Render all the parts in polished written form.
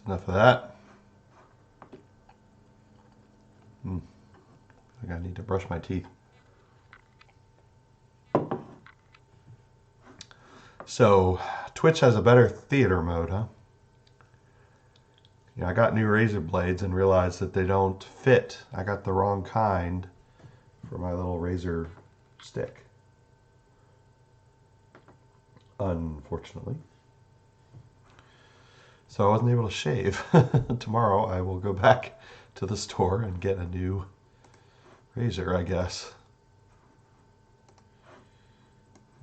Enough of that. I think I need to brush my teeth. So, Twitch has a better theater mode, huh? I got new razor blades and realized that they don't fit. I got the wrong kind for my little razor stick. Unfortunately. So I wasn't able to shave. Tomorrow I will go back to the store and get a new razor, I guess.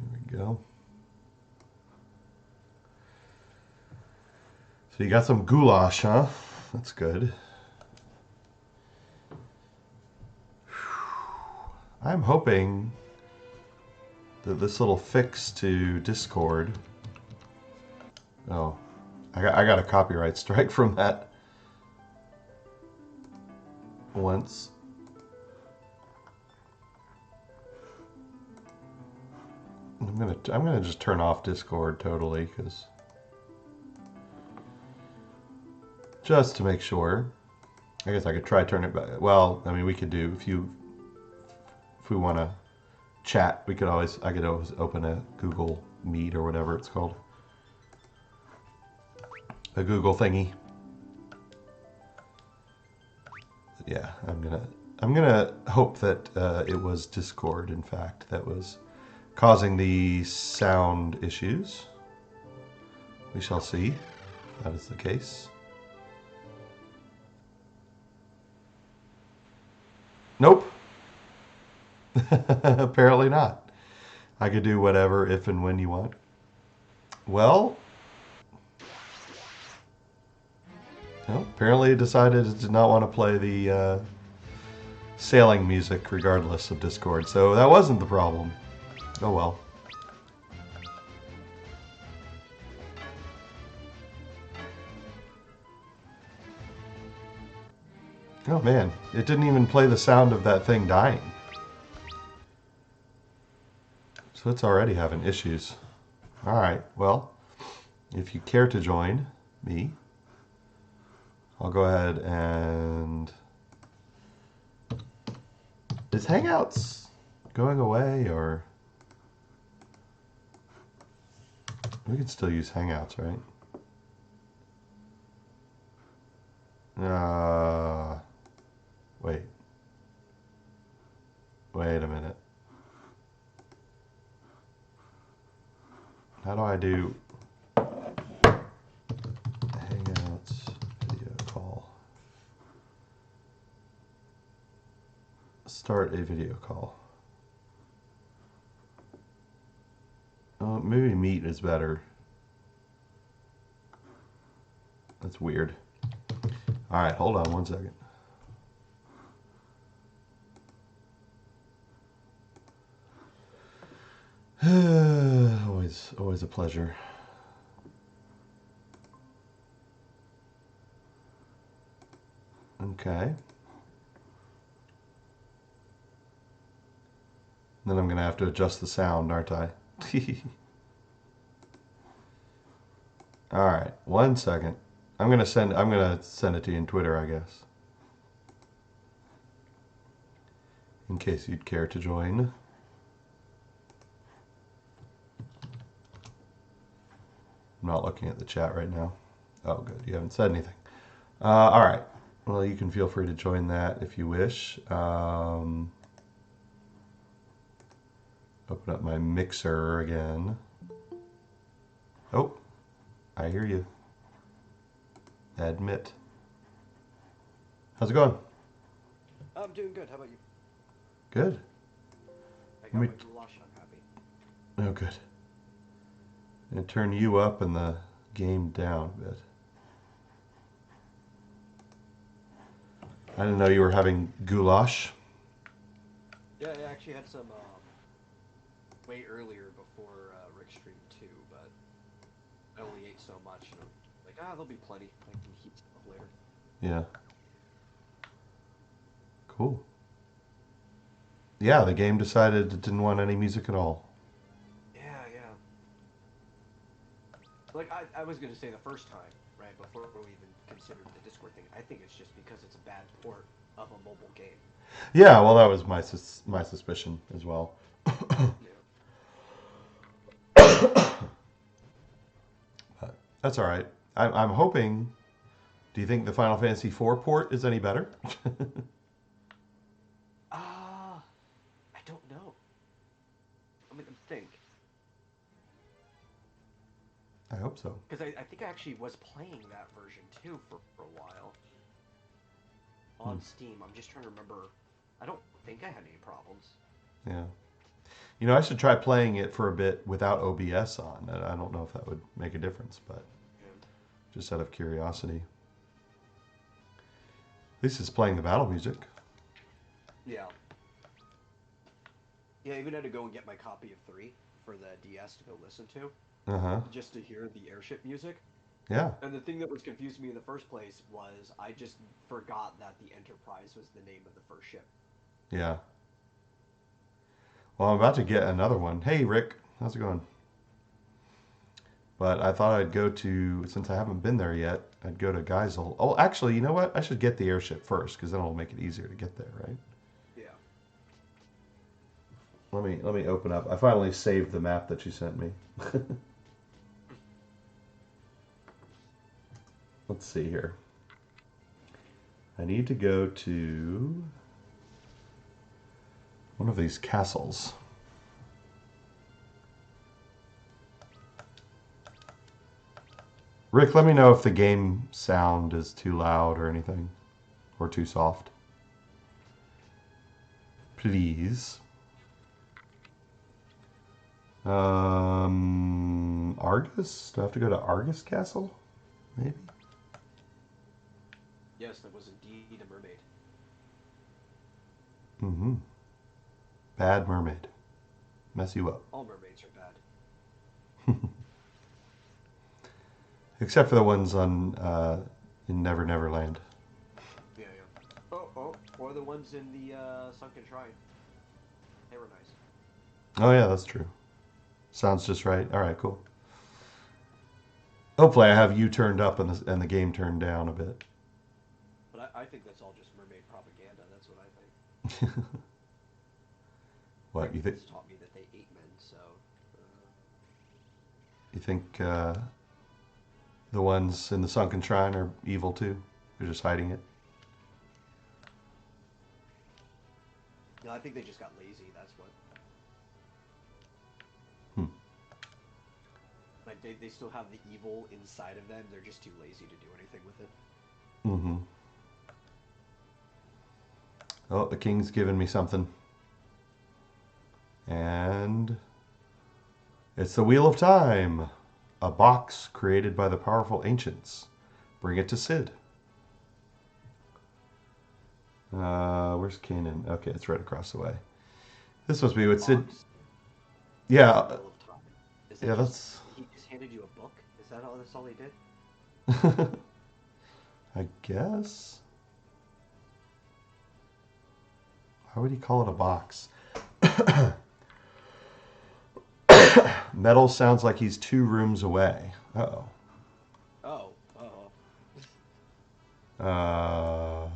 There we go. So you got some goulash, huh? That's good. I'm hoping that this little fix to Discord... Oh, I got a copyright strike from that once. I'm gonna just turn off Discord totally, because just to make sure. I guess I could try turn it back. Well, I mean, we could do if we want to chat. I could always open a Google Meet or whatever it's called, a Google thingy. Yeah, I'm gonna hope that it was Discord, in fact, that was causing the sound issues. We shall see if that is the case. Nope. Apparently not. I could do whatever if and when you want. Well, no, apparently it decided it did not want to play the sailing music regardless of Discord, so that wasn't the problem. Oh well. Oh man, it didn't even play the sound of that thing dying. So it's already having issues. Alright, well, if you care to join me, I'll go ahead and... Is Hangouts going away, or... We can still use Hangouts, right? Wait. Wait a minute. How do I do Hangouts video call? Start a video call. Oh, maybe Meet is better. That's weird. Alright, hold on one second. Always a pleasure. Okay. Then I'm going to have to adjust the sound, aren't I? Alright, one second. I'm gonna send it to you in Twitter, I guess. In case you'd care to join. I'm not looking at the chat right now. Oh, good. You haven't said anything. All right. Well, you can feel free to join that if you wish. Open up my mixer again. Oh, I hear you. Admit. How's it going? I'm doing good. How about you? Good. I got my goulash. I'm happy. Oh, good. And turn you up and the game down a bit. I didn't know you were having goulash. Yeah, I actually had some way earlier before Rick streamed too, but I only ate so much, and I'm like, there'll be plenty. I can heat stuff later. Yeah. Cool. Yeah, the game decided it didn't want any music at all. Yeah. Like I was gonna say the first time, right? Before we even considered the Discord thing, I think it's just because it's a bad port of a mobile game. Yeah, well, that was my suspicion as well. Yeah. But that's all right. I'm hoping. Do you think the Final Fantasy IV port is any better? I don't know. I mean, think. I hope so. Because I think I actually was playing that version too for a while Hmm. on Steam. I'm just trying to remember. I don't think I had any problems. Yeah. You know, I should try playing it for a bit without OBS on. I don't know if that would make a difference, but Yeah. just out of curiosity. At least it's playing the battle music. Yeah. Yeah, I even had to go and get my copy of 3 for the DS to go listen to, Uh huh. just to hear the airship music. Yeah. And the thing that was confusing me in the first place was I just forgot that the Enterprise was the name of the first ship. Yeah. Well, I'm about to get another one. Hey, Rick. How's it going? But I thought I'd go to, since I haven't been there yet, I'd go to Geisel. Oh, actually, you know what? I should get the airship first, because then it'll make it easier to get there, right? Yeah. Let me open up. I finally saved the map that you sent me. Let's see here. I need to go to one of these castles. Rick, let me know if the game sound is too loud or anything, or too soft. Please. Argus? Do I have to go to Argus Castle? Maybe? Yes, that was indeed a mermaid. Mm-hmm. Bad mermaid. Mess you up. All mermaids are bad. Except for the ones on in Never Never Land. Yeah, yeah. Oh, or the ones in the Sunken Shrine. They were nice. Oh yeah, that's true. Sounds just right. All right, cool. Hopefully, I have you turned up and the game turned down a bit. But I think that's all just mermaid propaganda. That's what I think. What you think? It's taught me that they ate men, so. You think the ones in the sunken shrine are evil too? They're just hiding it. No, I think they just got lazy. That's what. Hmm. Like they still have the evil inside of them. They're just too lazy to do anything with it. Mm-hmm. Oh, the king's given me something. And it's the Wheel of Time. A box created by the powerful ancients. Bring it to Sid. Where's Canaan? Okay, it's right across the way. This must be what Sid. Box, Yeah, Wheel of Time. Is that yeah, just that's. he just handed you a book? Is that all? That's all he did? I guess. Why would he call it a box? Metal sounds like he's 2 rooms away. Uh-oh. Oh, oh. Uh,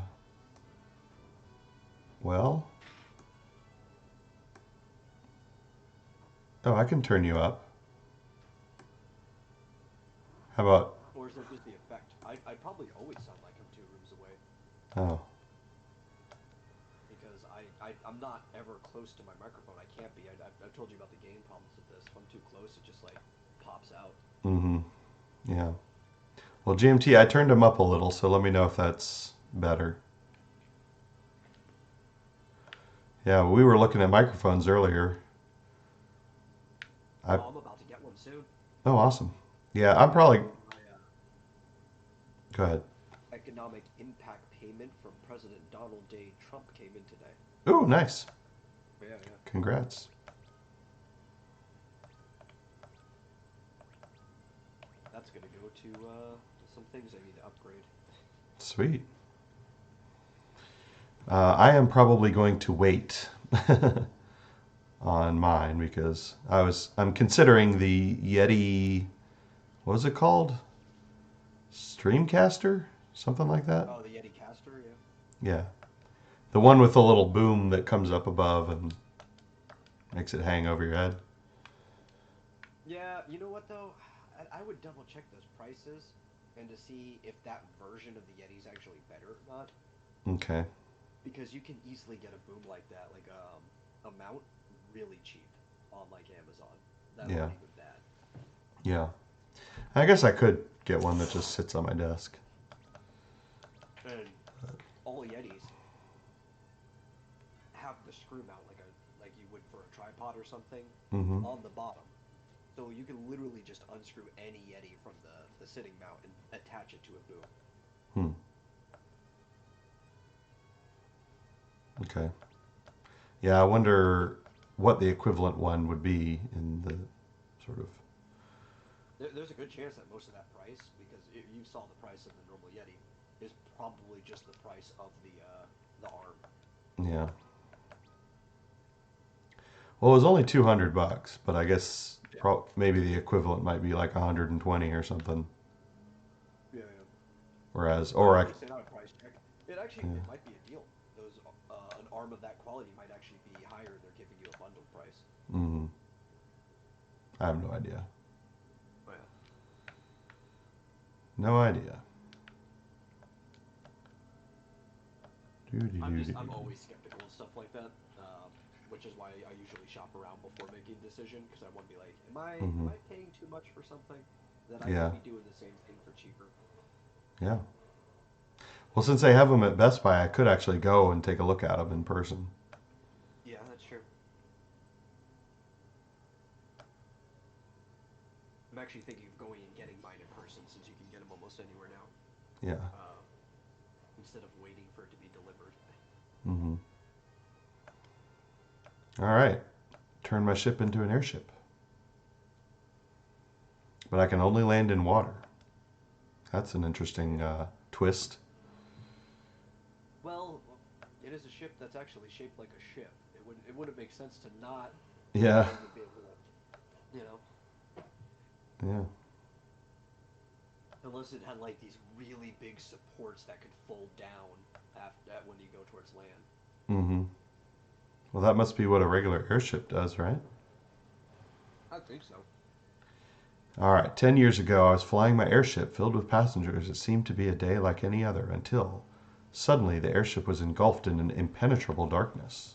well. Oh, I can turn you up. How about? Or is that just the effect? I probably always sound like I'm 2 rooms away Oh, because I'm not ever close to my microphone. I can't be. I've told you about the game problems with this. If I'm too close, it just like pops out. mm-hmm. Yeah. Well, GMT, I turned him up a little, so let me know if that's better. Yeah, we were looking at microphones earlier. I. Oh, I'm about to get one soon. Oh, awesome. Yeah, I'm probably. My Go ahead. economic impact payment from President Donald J. Trump came in today. Ooh, nice. Yeah, yeah. Congrats. That's gonna go to some things I need to upgrade. Sweet. I am probably going to wait on mine because I'm considering the Yeti. What was it called? Streamcaster? Something like that? Oh, the Yeti caster, yeah. Yeah. The one with the little boom that comes up above and makes it hang over your head. Yeah, you know what though? I would double check those prices and to see if that version of the Yeti is actually better or not. Okay. Because you can easily get a boom like that, like a mount, really cheap on like Amazon that Yeah. aren't even bad. Yeah. I guess I could get one that just sits on my desk. And all Yetis have the screw mount like you would for a tripod or something Mm-hmm. on the bottom. So you can literally just unscrew any Yeti from the sitting mount and attach it to a boom. Hmm. Okay. Yeah, I wonder what the equivalent one would be in the sort of. There's a good chance that most of that price, because you saw the price of the normal Yeti, is probably just the price of the arm. Yeah. Well, it was only $200, but I guess Yeah. maybe the equivalent might be like 120 or something. Yeah, yeah. Whereas, But or at I, least they not a price check. It might be a deal. Those an arm of that quality might actually be higher. They're giving you a bundled price. mm, I have no idea. Oh, yeah. No idea. Do, do, do, do, I'm do. always skeptical of stuff like that, which is why I usually shop around before making a decision because I want to be like, am Mm-hmm. I paying too much for something that I could Yeah. be doing the same thing for cheaper? Yeah. Well, since they have them at Best Buy, I could actually go and take a look at them in person. Yeah, that's true. I'm actually thinking of going and getting mine in person since you can get them almost anywhere now, Yeah. uh, instead of waiting for it to be delivered. Mm-hmm. All right. Turn my ship into an airship. But I can only land in water. That's an interesting twist. Well, it is a ship that's actually shaped like a ship. It wouldn't make sense to not Yeah. land and be able to, Yeah. unless it had like these really big supports that could fold down when you go towards land. Mm-hmm. Well, that must be what a regular airship does, right? I think so. All right. 10 years ago, I was flying my airship filled with passengers. It seemed to be a day like any other until suddenly the airship was engulfed in an impenetrable darkness.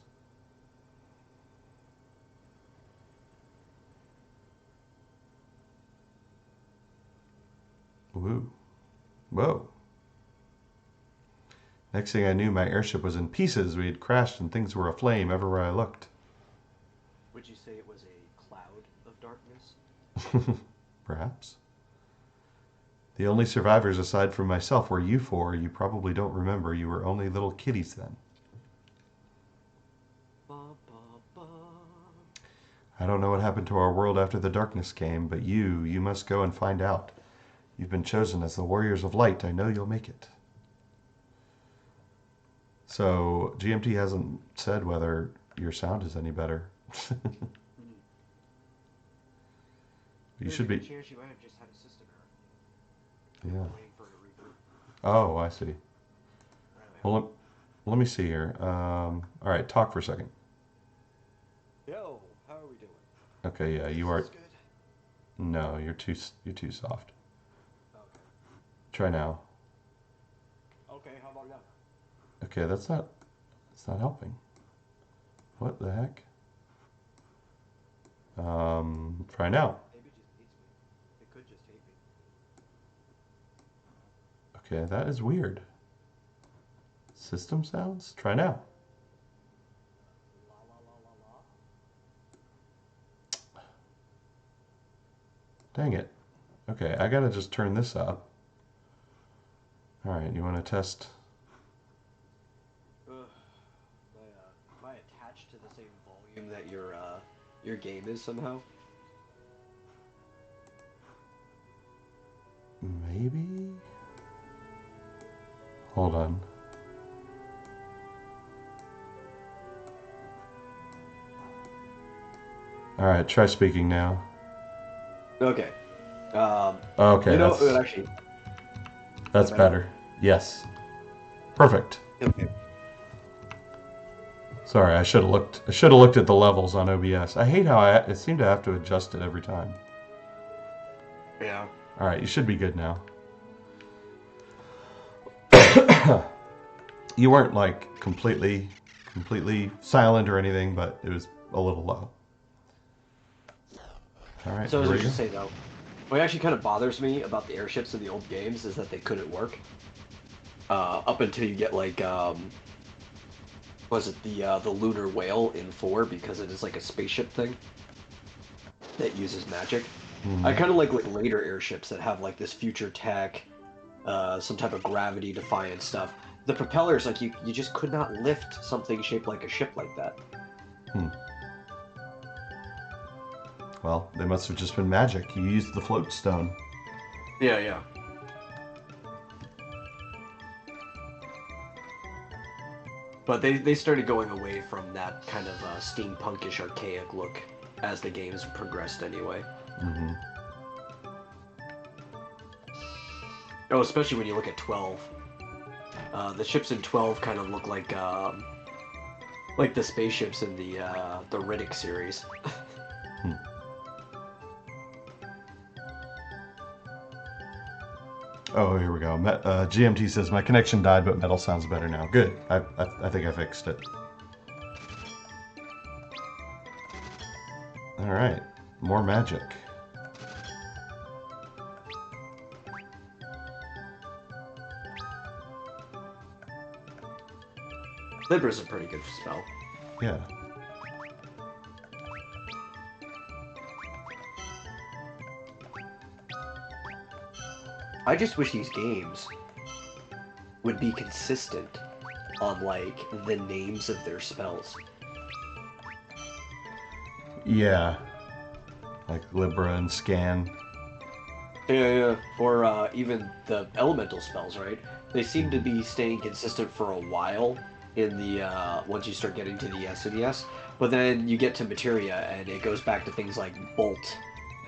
Woo. Whoa. Next thing I knew, my airship was in pieces. We had crashed and things were aflame everywhere I looked. Would you say it was a cloud of darkness? Perhaps. The only survivors aside from myself were you four. You probably don't remember. You were only little kiddies then. Ba, ba, ba. I don't know what happened to our world after the darkness came, but you must go and find out. You've been chosen as the warriors of light. I know you'll make it. So, GMT hasn't said whether your sound is any better. Hmm. You There's should a good be. chance you might have just had a system error. Yeah. We're waiting for it to reboot. Oh, I see. Anyway. Well, let me see here. All right, talk for a second. Yo, how are we doing? Okay, yeah, you Is are. this good? No, you're too soft. Okay. Try now. Okay, how about now? Okay, that's not helping. What the heck? Try now. Maybe it just hates me. It could just hate me. Okay, that is weird. System sounds? Try now. La la la la la. Dang it. Okay, I gotta just turn this up. All right, you want to test? Ugh. Am I attached to the same volume that your game is somehow? Maybe? Hold on. All right, try speaking now. Okay. Okay, You know, that's actually, That's better. Yes. Perfect. Okay. Sorry, I should have looked. I should have looked at the levels on OBS. I hate how I seem to have to adjust it every time. Yeah. All right, you should be good now. You weren't like completely silent or anything, but it was a little low. All right. So as I here was we just go. saying though, what actually kind of bothers me about the airships in the old games is that they couldn't work. Up until you get like was it the lunar whale in 4 because it is like a spaceship thing that uses magic. I kind of like later airships that have like this future tech, some type of gravity defying stuff. The propellers, like you just could not lift something shaped like a ship like that. Hmm. Well, they must have just been magic. You used the float stone. Yeah, yeah. But they started going away from that kind of steampunkish, archaic look as the games progressed anyway. Mm-hmm. Oh, especially when you look at 12. The ships in 12 kind of look like the spaceships in the Riddick series. Oh, here we go. GMT says my connection died, but metal sounds better now. Good. I think I fixed it. All right. More magic. Libra's a pretty good spell. Yeah. I just wish these games would be consistent on like the names of their spells. Yeah. Like Libra and Scan. Yeah, yeah. Or even the elemental spells, right? They seem to be staying consistent for a while in the once you start getting to the SNES, but then you get to Materia and it goes back to things like Bolt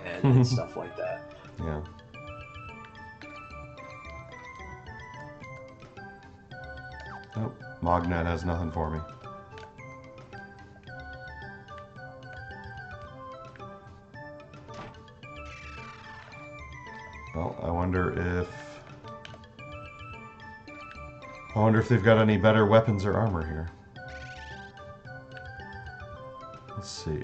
and stuff like that. Yeah. Nope. Mognet has nothing for me. Well, I wonder if they've got any better weapons or armor here. Let's see.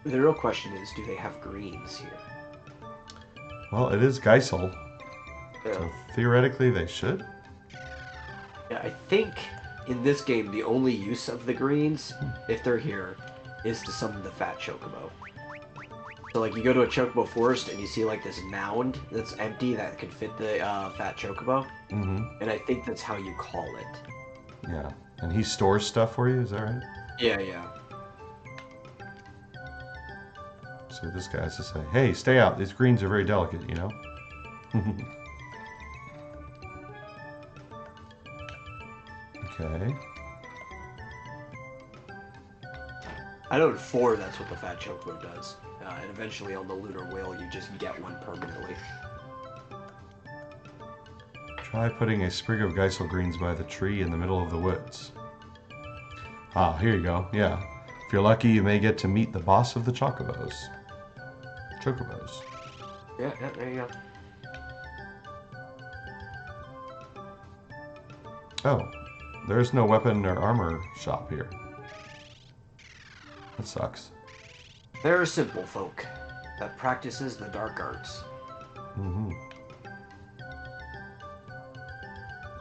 The real question is, do they have greens here? Well, it is Geisel, Yeah. so theoretically they should. Yeah, I think in this game the only use of the greens, if they're here, is to summon the fat chocobo. So like you go to a chocobo forest and you see like this mound that's empty that could fit the fat chocobo, and I think that's how you call it. Yeah. And he stores stuff for you, is that right? Yeah, yeah. So this guy has to say, hey, stay out. These greens are very delicate, you know? Okay. I know in 4 that's what the fat chocobo does. And eventually on the lunar whale you just get one permanently. Try putting a sprig of Geisel greens by the tree in the middle of the woods. Ah, here you go. Yeah. If you're lucky, you may get to meet the boss of the Chocobos. Chocobos. Yeah, yeah, there you go. Oh, there's no weapon or armor shop here. That sucks. They're a simple folk that practices the dark arts. Mm-hmm.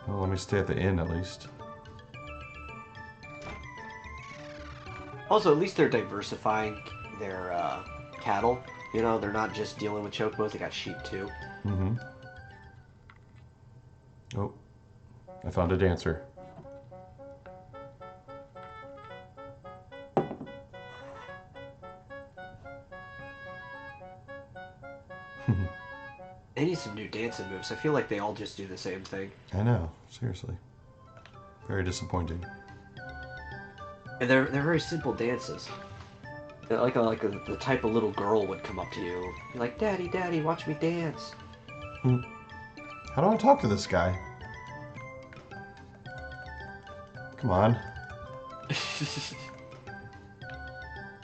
Well, let me stay at the inn at least. Also, at least they're diversifying their cattle. You know, they're not just dealing with chocobos, they got sheep too. Mm-hmm. Oh, I found a dancer. They need some new dancing moves. I feel like they all just do the same thing. I know, seriously. Very disappointing. And they're very simple dances. The type of little girl would come up to you. You're like, Daddy, Daddy, watch me dance. Hmm. How do I talk to this guy? Come on.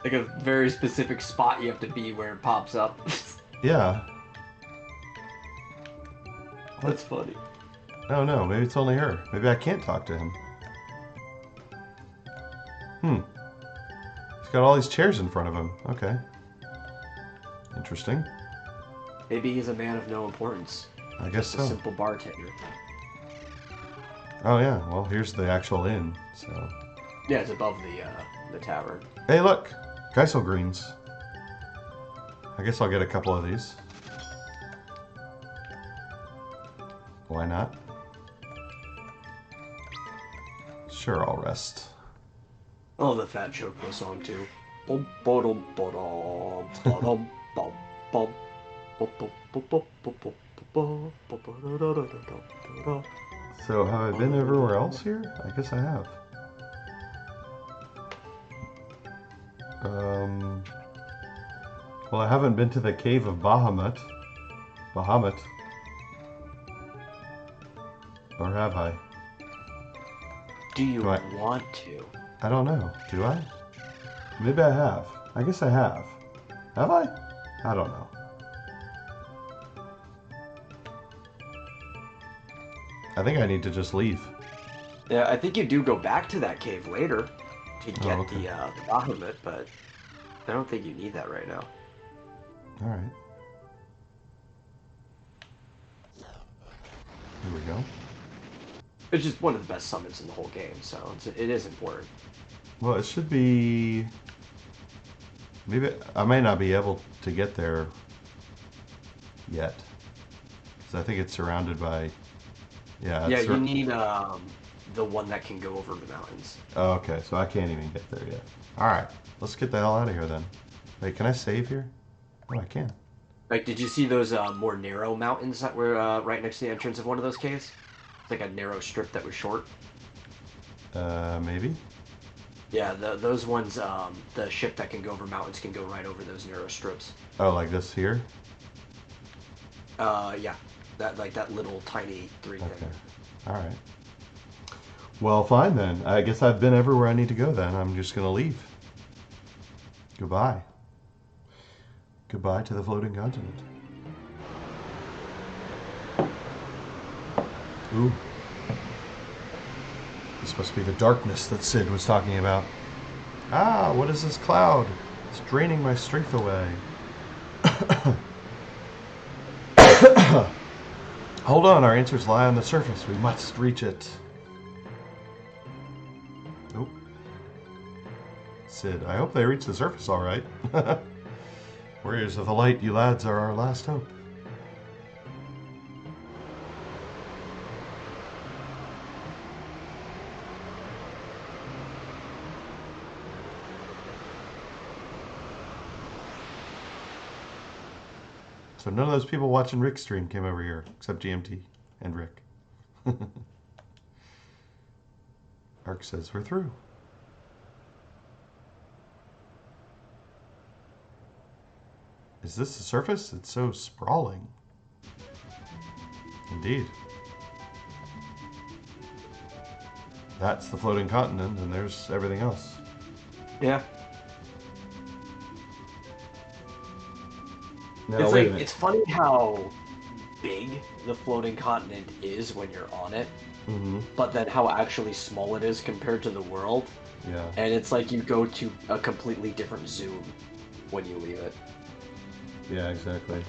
Like a very specific spot you have to be where it pops up. Yeah. That's funny. Oh no, maybe it's only her. Maybe I can't talk to him. He's got all these chairs in front of him. Okay. Interesting. Maybe he's a man of no importance. I guess Just so. a simple bartender. Oh yeah, well here's the actual inn, so. Yeah, it's above the tavern. Hey look! Geisel greens. I guess I'll get a couple of these. Why not? Sure, I'll rest. Oh, the Fat Choco song too. Bum, ba-dum, ba-dum, ba-dum, bum, bum, bum, bum, bum, bum, bum, bum, bum, bum, ba-da-da-da-da-da-da. So have I been everywhere else here? I guess I have. Well, I haven't been to the cave of Bahamut. Bahamut. Or have I? Do you Do I- want to? I don't know. Do I? Maybe I have. I guess I have. Have I? I don't know. I think I need to just leave. Yeah, I think you do go back to that cave later to get okay. the Bahamut, but I don't think you need that right now. Alright. Here we go. It's just one of the best summons in the whole game, so it is important. Well, it should be... Maybe I might not be able to get there yet. Because I think it's surrounded by... Yeah, Yeah, you need the one that can go over the mountains. Oh, okay, so I can't even get there yet. Alright, let's get the hell out of here then. Wait, can I save here? Oh, I can. Like, did you see those more narrow mountains that were right next to the entrance of one of those caves? It's like a narrow strip that was short. Maybe? Yeah, those ones, the ship that can go over mountains can go right over those narrow strips. Oh, like this here? Yeah. That little tiny three Okay. thing. Alright. Well, fine then. I guess I've been everywhere I need to go then. I'm just gonna leave. Goodbye. Goodbye to the floating continent. Ooh. This must be the darkness that Sid was talking about. Ah, what is this cloud? It's draining my strength away. Hold on, our answers lie on the surface. We must reach it. Nope. Sid, I hope they reach the surface all right. Warriors of the light, you lads are our last hope. So none of those people watching Rick's stream came over here, except GMT and Rick. Ark says we're through. Is this the surface? It's so sprawling. Indeed. That's the floating continent, and there's everything else. Yeah. Now, wait a minute. It's funny how big the floating continent is when you're on it, but then how actually small it is compared to the world. Yeah. And it's like you go to a completely different zoom when you leave it. Yeah, exactly.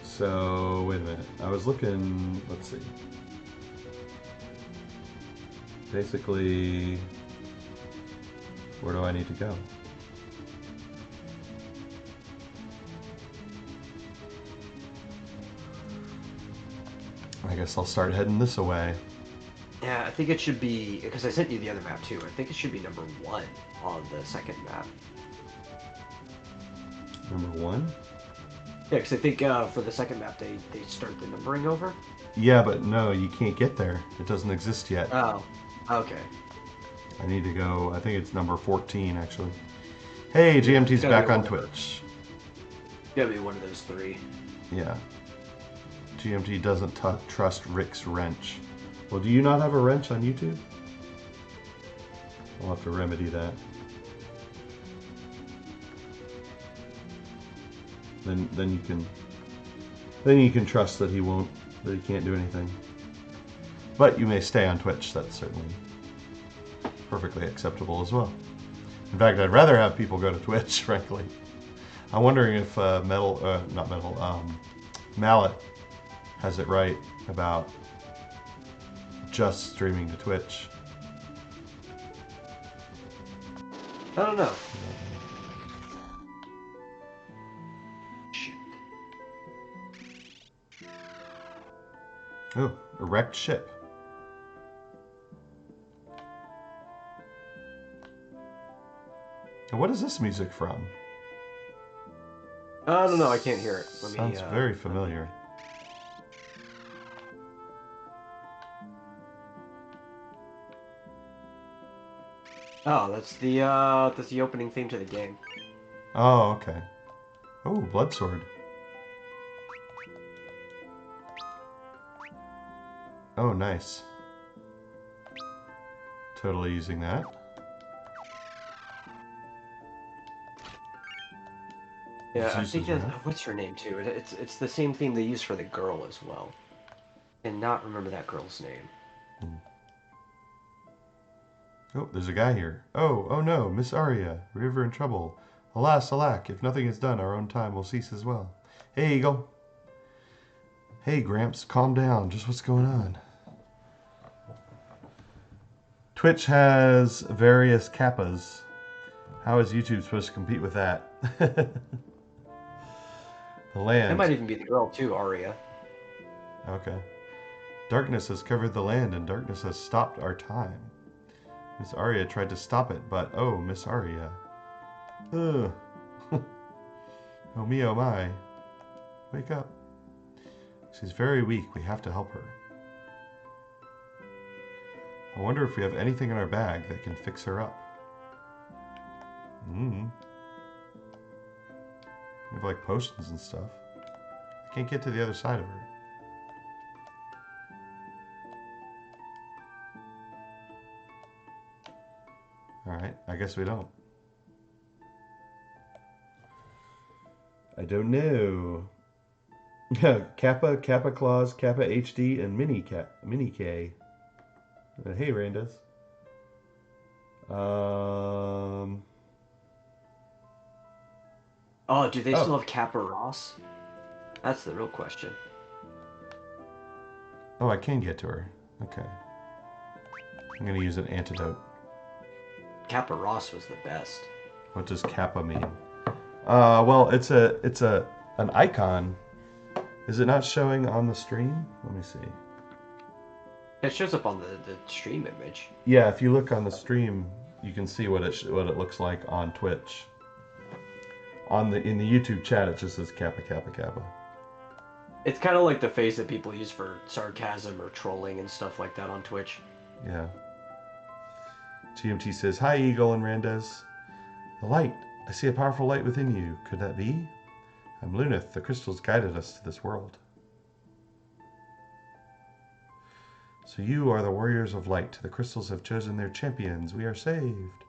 So, wait a minute. I was looking, let's see. Basically, where do I need to go? I guess I'll start heading this away. Yeah, I think it should be, because I sent you the other map too, I think it should be number 1 on the second map. Number 1? Yeah, because I think for the second map they start the numbering over. Yeah, but no, you can't get there. It doesn't exist yet. Oh, okay. I need to go. I think it's number 14 actually. Hey, GMT's back on Twitch. Gotta be one of those three. Yeah. GMT doesn't trust Rick's wrench. Well, do you not have a wrench on YouTube? I'll have to remedy that. Then you can trust that he can't do anything. But you may stay on Twitch. That's certainly perfectly acceptable as well. In fact, I'd rather have people go to Twitch, frankly. I'm wondering if Mallet has it right about just streaming to Twitch. I don't know. Oh, a wrecked ship. And what is this music from? I don't know, I can't hear it. Sounds very familiar. Oh, that's the opening theme to the game. Oh, okay. Oh, blood sword. Oh, nice. Totally using that. Yeah, I think what's her name too? It's the same theme they use for the girl as well. And not remember that girl's name. Oh, there's a guy here. Oh no, Miss Arya, we're ever in trouble. Alas, alack, if nothing is done, our own time will cease as well. Hey, Eagle. Hey, Gramps, calm down. Just what's going on? Twitch has various kappas. How is YouTube supposed to compete with that? The land. That might even be the girl too, Arya. Okay. Darkness has covered the land, and darkness has stopped our time. Miss Arya tried to stop it, but oh, Miss Arya. Ugh. Oh me, oh my. Wake up. She's very weak. We have to help her. I wonder if we have anything in our bag that can fix her up. We have like potions and stuff. I can't get to the other side of her. Alright, I guess we don't. I don't know. Kappa, Kappa Claus, Kappa HD, and Mini K. Hey, Randas. Oh, do they still have Kappa Ross? That's the real question. Oh, I can get to her. Okay. I'm gonna use an antidote. Kappa Ross was the best. What does Kappa mean? Well, it's an icon. Is it not showing on the stream? Let me see. It shows up on the stream image. Yeah, if you look on the stream, you can see what it looks like on Twitch. In the YouTube chat, it just says Kappa Kappa Kappa. It's kind of like the face that people use for sarcasm or trolling and stuff like that on Twitch. Yeah. GMT says, "Hi, Eagle and Randez. The light. I see a powerful light within you. Could that be? I'm Lunith. The crystals guided us to this world. So you are the warriors of light. The crystals have chosen their champions. We are saved."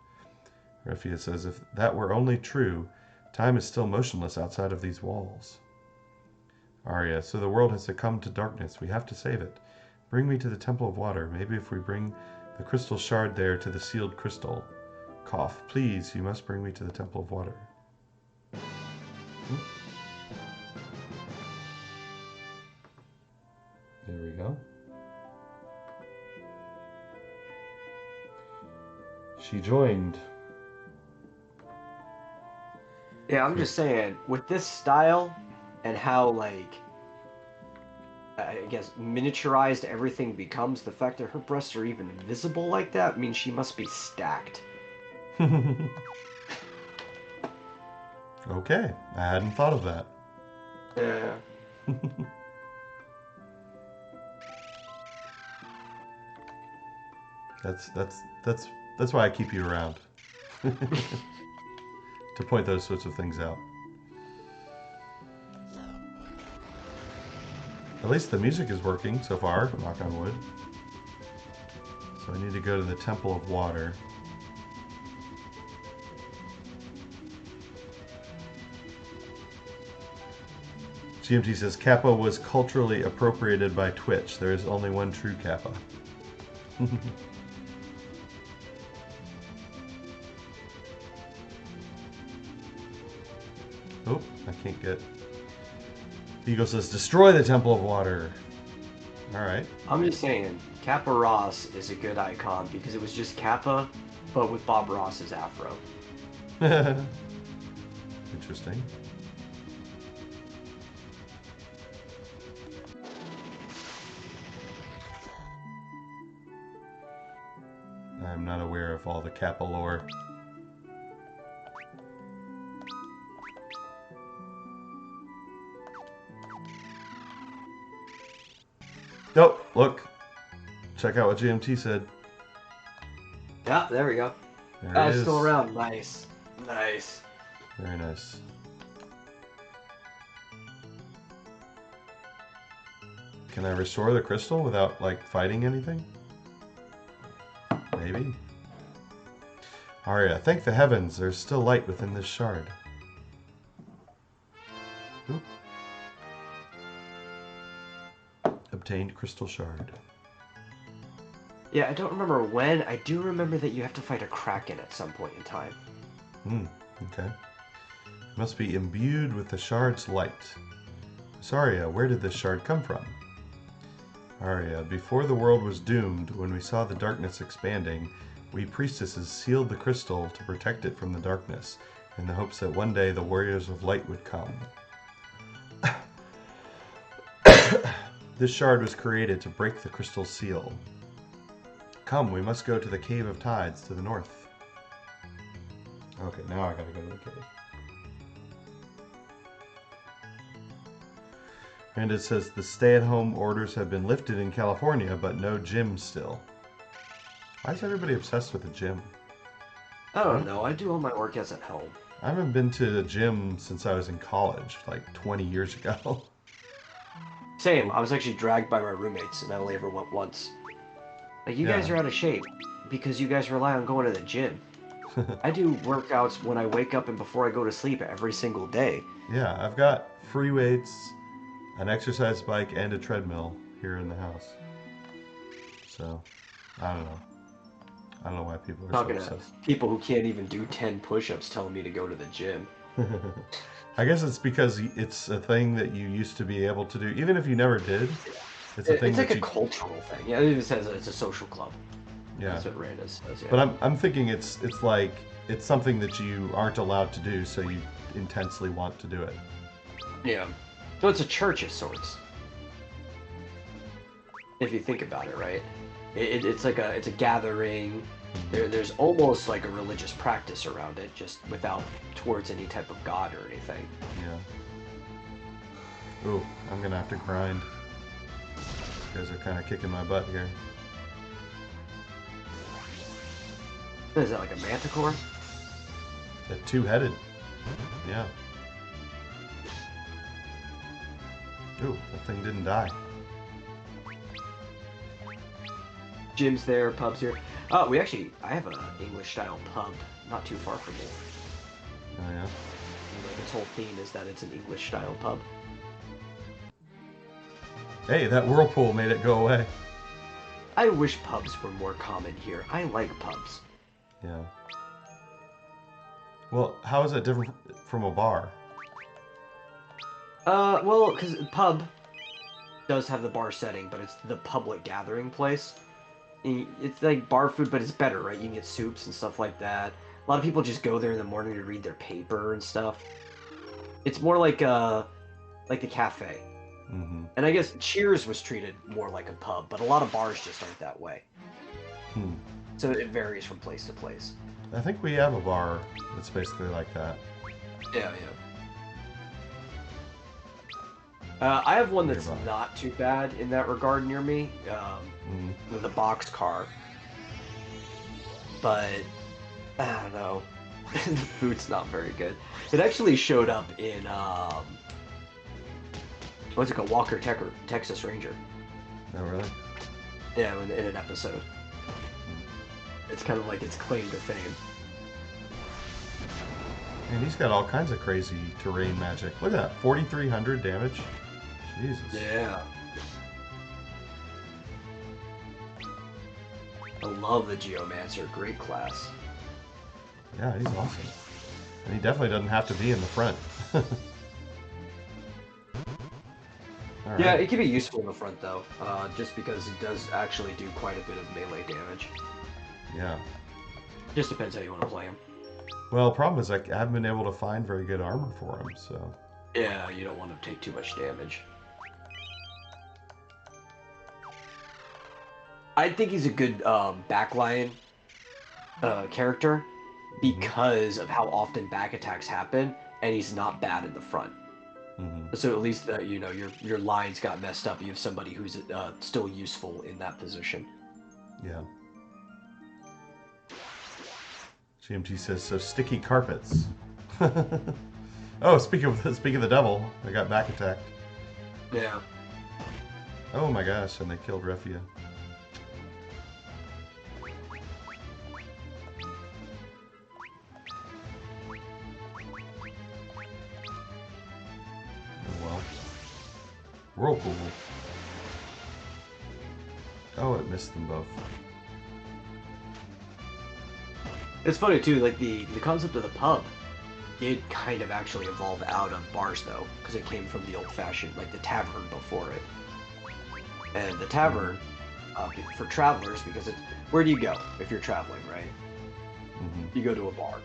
Refia says, "If that were only true, time is still motionless outside of these walls." Arya, "So the world has succumbed to darkness. We have to save it. Bring me to the Temple of Water. Maybe if we bring the crystal shard there to the sealed crystal. Cough. Please, you must bring me to the Temple of Water." There we go. She joined. Yeah, I'm just saying, with this style and how, like, I guess, miniaturized everything becomes, the fact that her breasts are even visible like that means she must be stacked. Okay, I hadn't thought of that. Yeah. That's That's why I keep you around. To point those sorts of things out. At least the music is working so far, knock on wood. So I need to go to the Temple of Water. GMT says, Kappa was culturally appropriated by Twitch. There is only one true Kappa. Oh, I can't get... Eagle says, destroy the Temple of Water. Alright. I'm just saying, Kappa Ross is a good icon because it was just Kappa, but with Bob Ross's afro. Interesting. I'm not aware of all the Kappa lore. Oh, look. Check out what GMT said. Yeah, there we go. There it It's is. still around. Nice. Nice. Very nice. Can I restore the crystal without, like, fighting anything? Maybe. Arya, thank the heavens, there's still light within this shard. Oop. Obtained crystal shard. Yeah, I don't remember when. I do remember that you have to fight a kraken at some point in time. Okay. Must be imbued with the shard's light. Arya, where did this shard come from? Arya, before the world was doomed, when we saw the darkness expanding, we priestesses sealed the crystal to protect it from the darkness, in the hopes that one day the warriors of light would come. This shard was created to break the crystal seal. Come, we must go to the Cave of Tides to the north. Okay, now I gotta go to the cave. And it says the stay-at-home orders have been lifted in California, but no gym still. Why is everybody obsessed with the gym? I don't know. I do all my workouts at home. I haven't been to the gym since I was in college, like 20 years ago. Same. I was actually dragged by my roommates, and I only ever went once. Like, you guys are out of shape because you guys rely on going to the gym. I do workouts when I wake up and before I go to sleep every single day. Yeah, I've got free weights, an exercise bike, and a treadmill here in the house. So, I don't know. I don't know why people are Talking so to obsessed. people who can't even do 10 push-ups telling me to go to the gym. I guess it's because it's a thing that you used to be able to do, even if you never did. It's a thing It's like that a cultural thing. Yeah, it even says it's a social club. Yeah. That's what Randa says. Yeah. But I'm thinking it's like it's something that you aren't allowed to do, so you intensely want to do it. Yeah. So it's a church of sorts. If you think about it, right? It's like it's a gathering. There's almost like a religious practice around it, just without towards any type of god or anything. Yeah. Ooh, I'm gonna have to grind. You guys are kind of kicking my butt here. Is that like a manticore? The two-headed. Yeah. Ooh, that thing didn't die. Gym's there, pub's here. Oh, I have an English-style pub not too far from me. Oh yeah. And, like, its whole theme is that it's an English-style pub. Hey, that whirlpool made it go away. I wish pubs were more common here. I like pubs. Yeah. Well, how is that different from a bar? Well, because pub does have the bar setting, but it's the public gathering place. It's like bar food, but it's better, right? You can get soups and stuff like that. A lot of people just go there in the morning to read their paper and stuff. It's more like the cafe. Mm-hmm. And I guess Cheers was treated more like a pub, but a lot of bars just aren't that way. So it varies from place to place. I think we have a bar that's basically like that. Yeah, yeah. I have one that's Nearby. not too bad in that regard near me. The box car. but I don't know. The food's not very good. It actually showed up in what's it called? Walker Texas Ranger. Oh, really? Yeah, in an episode. It's kind of like its claim to fame. And he's got all kinds of crazy terrain magic. Look at that, 4,300 damage. Jesus. Yeah. I love the Geomancer. Great class. Yeah, he's awesome. And he definitely doesn't have to be in the front. All Yeah, right. it can be useful in the front though, just because it does actually do quite a bit of melee damage. Yeah. Just depends how you want to play him. Well, the problem is I haven't been able to find very good armor for him, so... Yeah, you don't want to take too much damage. I think he's a good backline character because of how often back attacks happen, and he's not bad in the front. So at least you know your lines got messed up. You have somebody who's still useful in that position. Yeah. GMT says, so sticky carpets. Oh, speaking of the devil, I got back attacked. Yeah. Oh my gosh, and they killed Refia. Oh well. Whirlpool. Oh, it missed them both. It's funny too, like the concept of the pub did kind of actually evolve out of bars though, because it came from the old-fashioned, like the tavern before it. And the tavern, for travelers, because it's where do you go if you're traveling, right? You go to a bar.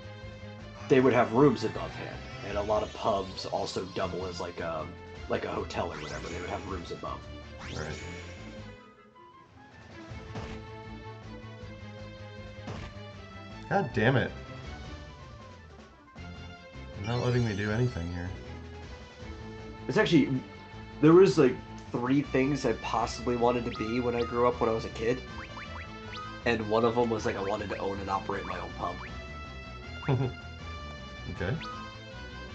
They would have rooms above hand, and a lot of pubs also double as like a hotel or whatever. They would have rooms above. Right. God damn it. You're not letting me do anything here. It's actually, there was like 3 things I possibly wanted to be when I grew up when I was a kid. And one of them was like I wanted to own and operate my own pub. Okay.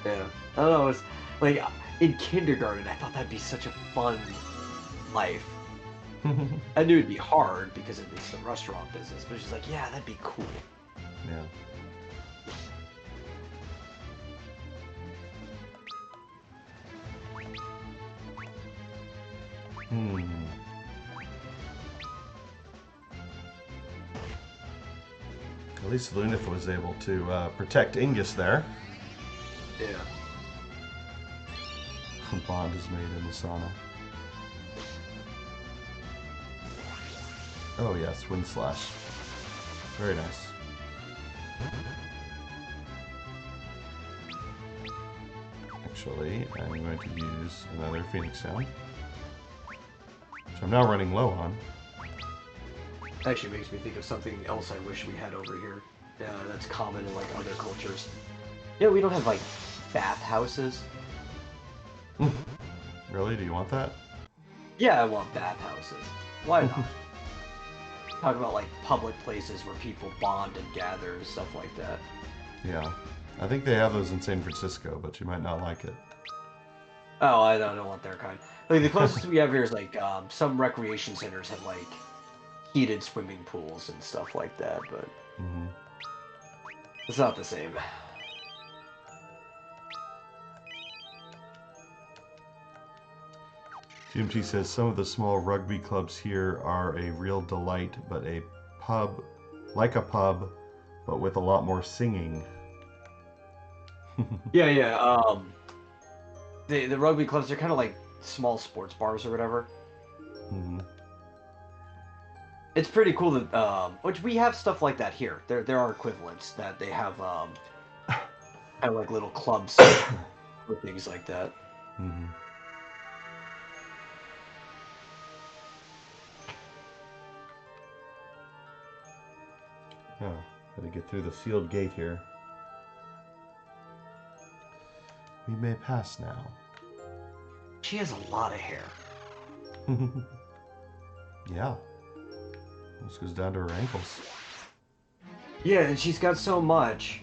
Yeah. I don't know, it's like in kindergarten I thought that'd be such a fun life. I knew it'd be hard because it's the restaurant business, but it's just like, yeah, that'd be cool. Yeah. At least Lunith was able to protect Ingus there. Yeah. Bond is made in the sauna. Oh yes, Wind Slash. Very nice. Actually, I'm going to use another Phoenix Sound, which I'm now running low on. Actually makes me think of something else I wish we had over here. That's common in like other cultures. Yeah, we don't have like bathhouses. Really? Do you want that? Yeah, I want bathhouses. Why not? Talk about like public places where people bond and gather and stuff like that. Yeah. I think they have those in San Francisco, but you might not like it. Oh, I don't want their kind. Like the closest we have here is like some recreation centers have like heated swimming pools and stuff like that, but it's not the same. GMT says some of the small rugby clubs here are a real delight, but a pub, like a pub, but with a lot more singing. Yeah. The rugby clubs are kind of like small sports bars or whatever. It's pretty cool that which we have stuff like that here. There are equivalents that they have kind of like little clubs or things like that. Oh, gotta get through the sealed gate here. We may pass now. She has a lot of hair. Yeah. This goes down to her ankles. Yeah, and she's got so much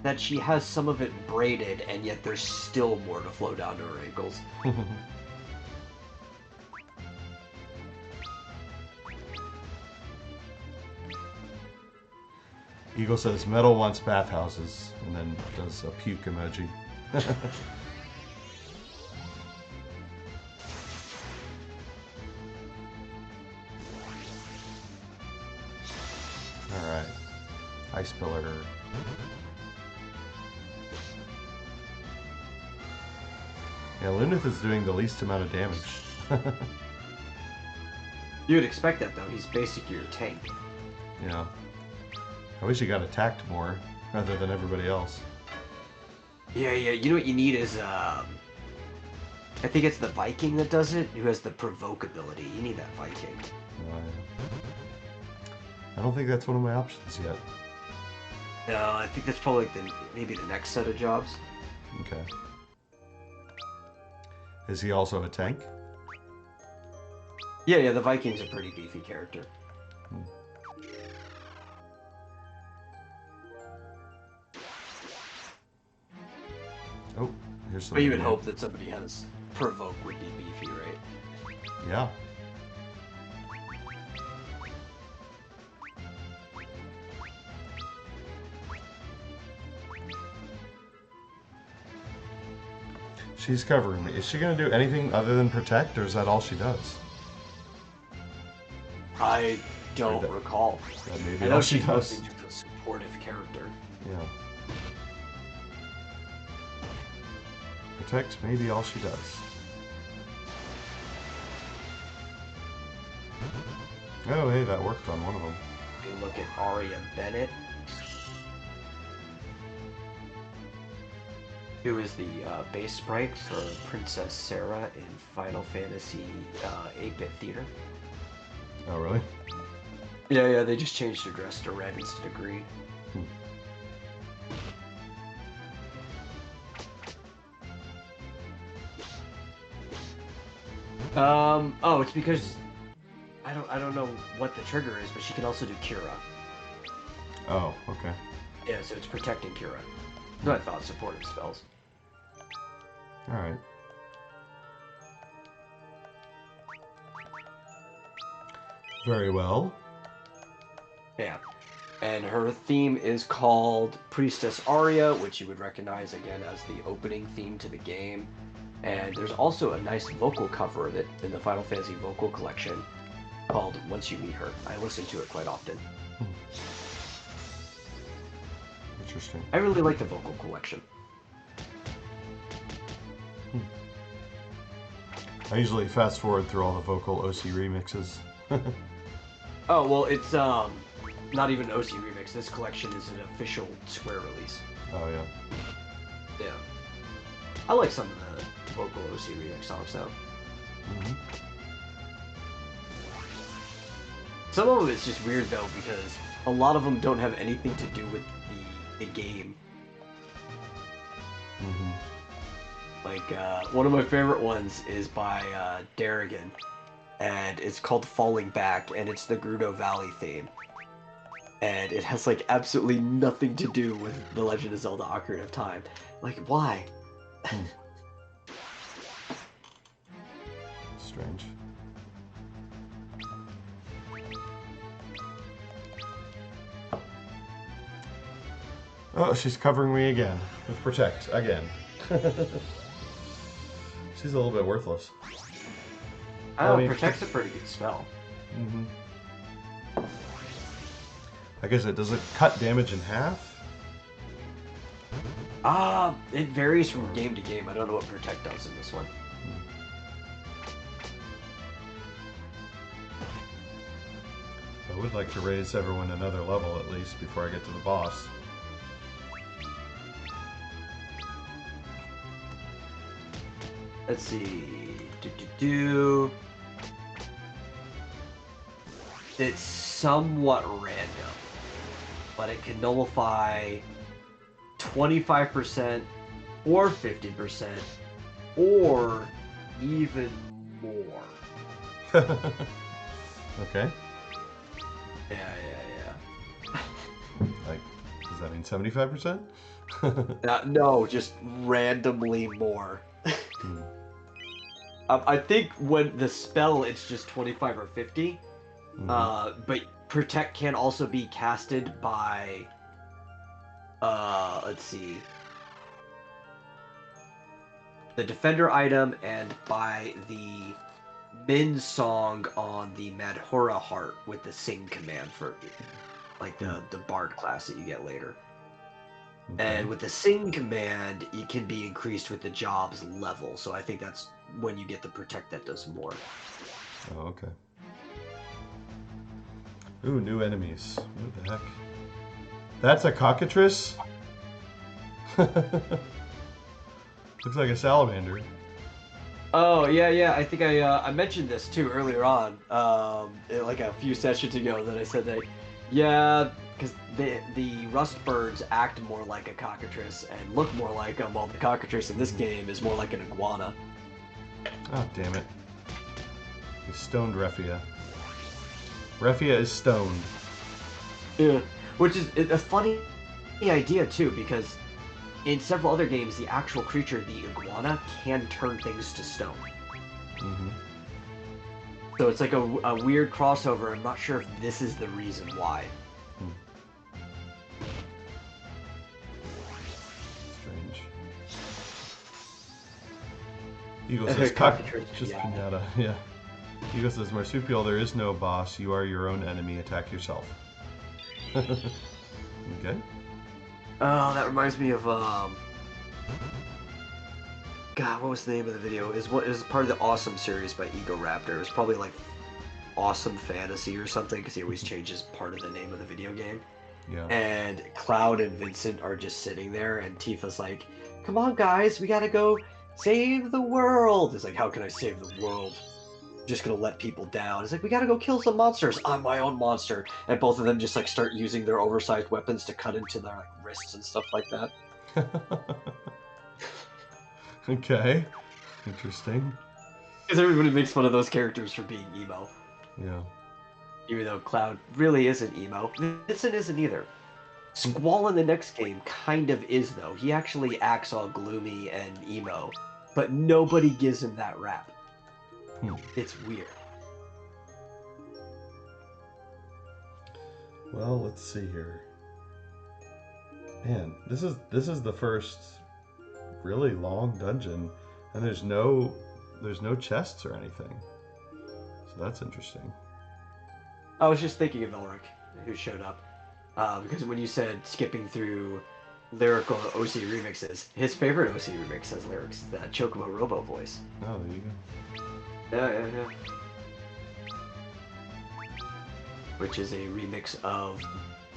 that she has some of it braided, and yet there's still more to flow down to her ankles. Eagle says metal wants bathhouses, and then does a puke emoji. Alright. Ice Pillar. Yeah, Lunith is doing the least amount of damage. You would expect that, though. He's basically your tank. Yeah. I wish he got attacked more, rather than everybody else. Yeah, you know what you need is, I think it's the Viking that does it, who has the provoke ability. You need that Viking. Yeah. I don't think that's one of my options yet. No, I think that's probably maybe the next set of jobs. Okay. Is he also a tank? Yeah, the Viking's a pretty beefy character. Oh, here's something. But you would hope that somebody has provoke would be beefy, right? Yeah. She's covering me. Is she going to do anything other than protect, or is that all she does? I don't recall. Maybe I know all she she's does. mostly just a supportive character. Yeah. Protect, maybe all she does. Oh, hey, that worked on one of them. We look at Arya Bennett, who is the base sprite for Princess Sarah in Final Fantasy 8-bit Theater. Oh, really? Yeah, they just changed her dress to red instead of green. Oh, it's because I don't know what the trigger is, but she can also do Kira. Oh, okay. Yeah, so it's protecting Kira. So I thought supportive spells. Alright. Very well. Yeah. And her theme is called Priestess Arya, which you would recognize again as the opening theme to the game. And there's also a nice vocal cover of it in the Final Fantasy vocal collection called Once You Meet Her. I listen to it quite often. Interesting. I really like the vocal collection. I usually fast forward through all the vocal OC remixes. Oh, well, it's not even an OC remix. This collection is an official Square release. Oh, yeah. Yeah. I like some of the vocal OC remix songs, though. Mm-hmm. Some of it's just weird, though, because a lot of them don't have anything to do with the game. Mm-hmm. Like, one of my favorite ones is by Darrigan, and it's called Falling Back, and it's the Gerudo Valley theme. And it has, like, absolutely nothing to do with The Legend of Zelda Ocarina of Time. Like, why? Strange. Oh, she's covering me again with protect again. She's a little bit worthless. I mean, Protect's a pretty good spell. Mm-hmm. I guess does it cut damage in half? It varies from game to game. I don't know what Protect does in this one. I would like to raise everyone another level at least before I get to the boss. Let's see. It's somewhat random, but it can nullify 25% or 50% or even more. Okay. Yeah. Does that mean 75%? No, just randomly more. Hmm. I think when the spell, it's just 25 or 50. But Protect can also be casted by, let's see, the Defender item and by the Min song on the Madhura Heart with the Sing command for, like, the Bard class that you get later. Okay. And with the Sing command, it can be increased with the job's level. So I think that's when you get the Protect that does more. Oh, okay. Ooh, new enemies. What the heck? That's a cockatrice? Looks like a salamander. Oh yeah. I think I mentioned this too earlier on, like a few sessions ago. That I said that, yeah, because the rust birds act more like a cockatrice and look more like them, while the cockatrice in this game is more like an iguana. Oh, damn it. You stoned Refia. Refia is stoned. Yeah, which is a funny idea too, because in several other games, the actual creature, the iguana, can turn things to stone. Mm-hmm. So it's like a weird crossover. I'm not sure if this is the reason why. Strange. Eagle says, just yeah. pinata. Yeah. Eagle says, Marsupial, there is no boss. You are your own enemy. Attack yourself. Okay. Oh, that reminds me of God, what was the name of the video? It was part of the Awesome series by Ego Raptor. It was probably like Awesome Fantasy or something, because he always changes part of the name of the video game. Yeah. And Cloud and Vincent are just sitting there, and Tifa's like, "Come on, guys, we gotta go save the world." It's like, how can I save the world? I'm just gonna let people down. It's like, we gotta go kill some monsters. I'm my own monster. And both of them just like start using their oversized weapons to cut into their like wrists and stuff like that. Okay. Interesting. Because everybody makes fun of those characters for being emo. Yeah. Even though Cloud really isn't emo. Vincent isn't either. Squall in the next game kind of is, though. He actually acts all gloomy and emo, but nobody gives him that rap. It's weird. Well, let's see here. Man, this is the first really long dungeon, and there's no chests or anything. So that's interesting. I was just thinking of Elric, who showed up. Because when you said skipping through lyrical OC remixes, his favorite OC remix has lyrics, that Chocobo Robo voice. Oh, there you go. Yeah. Which is a remix of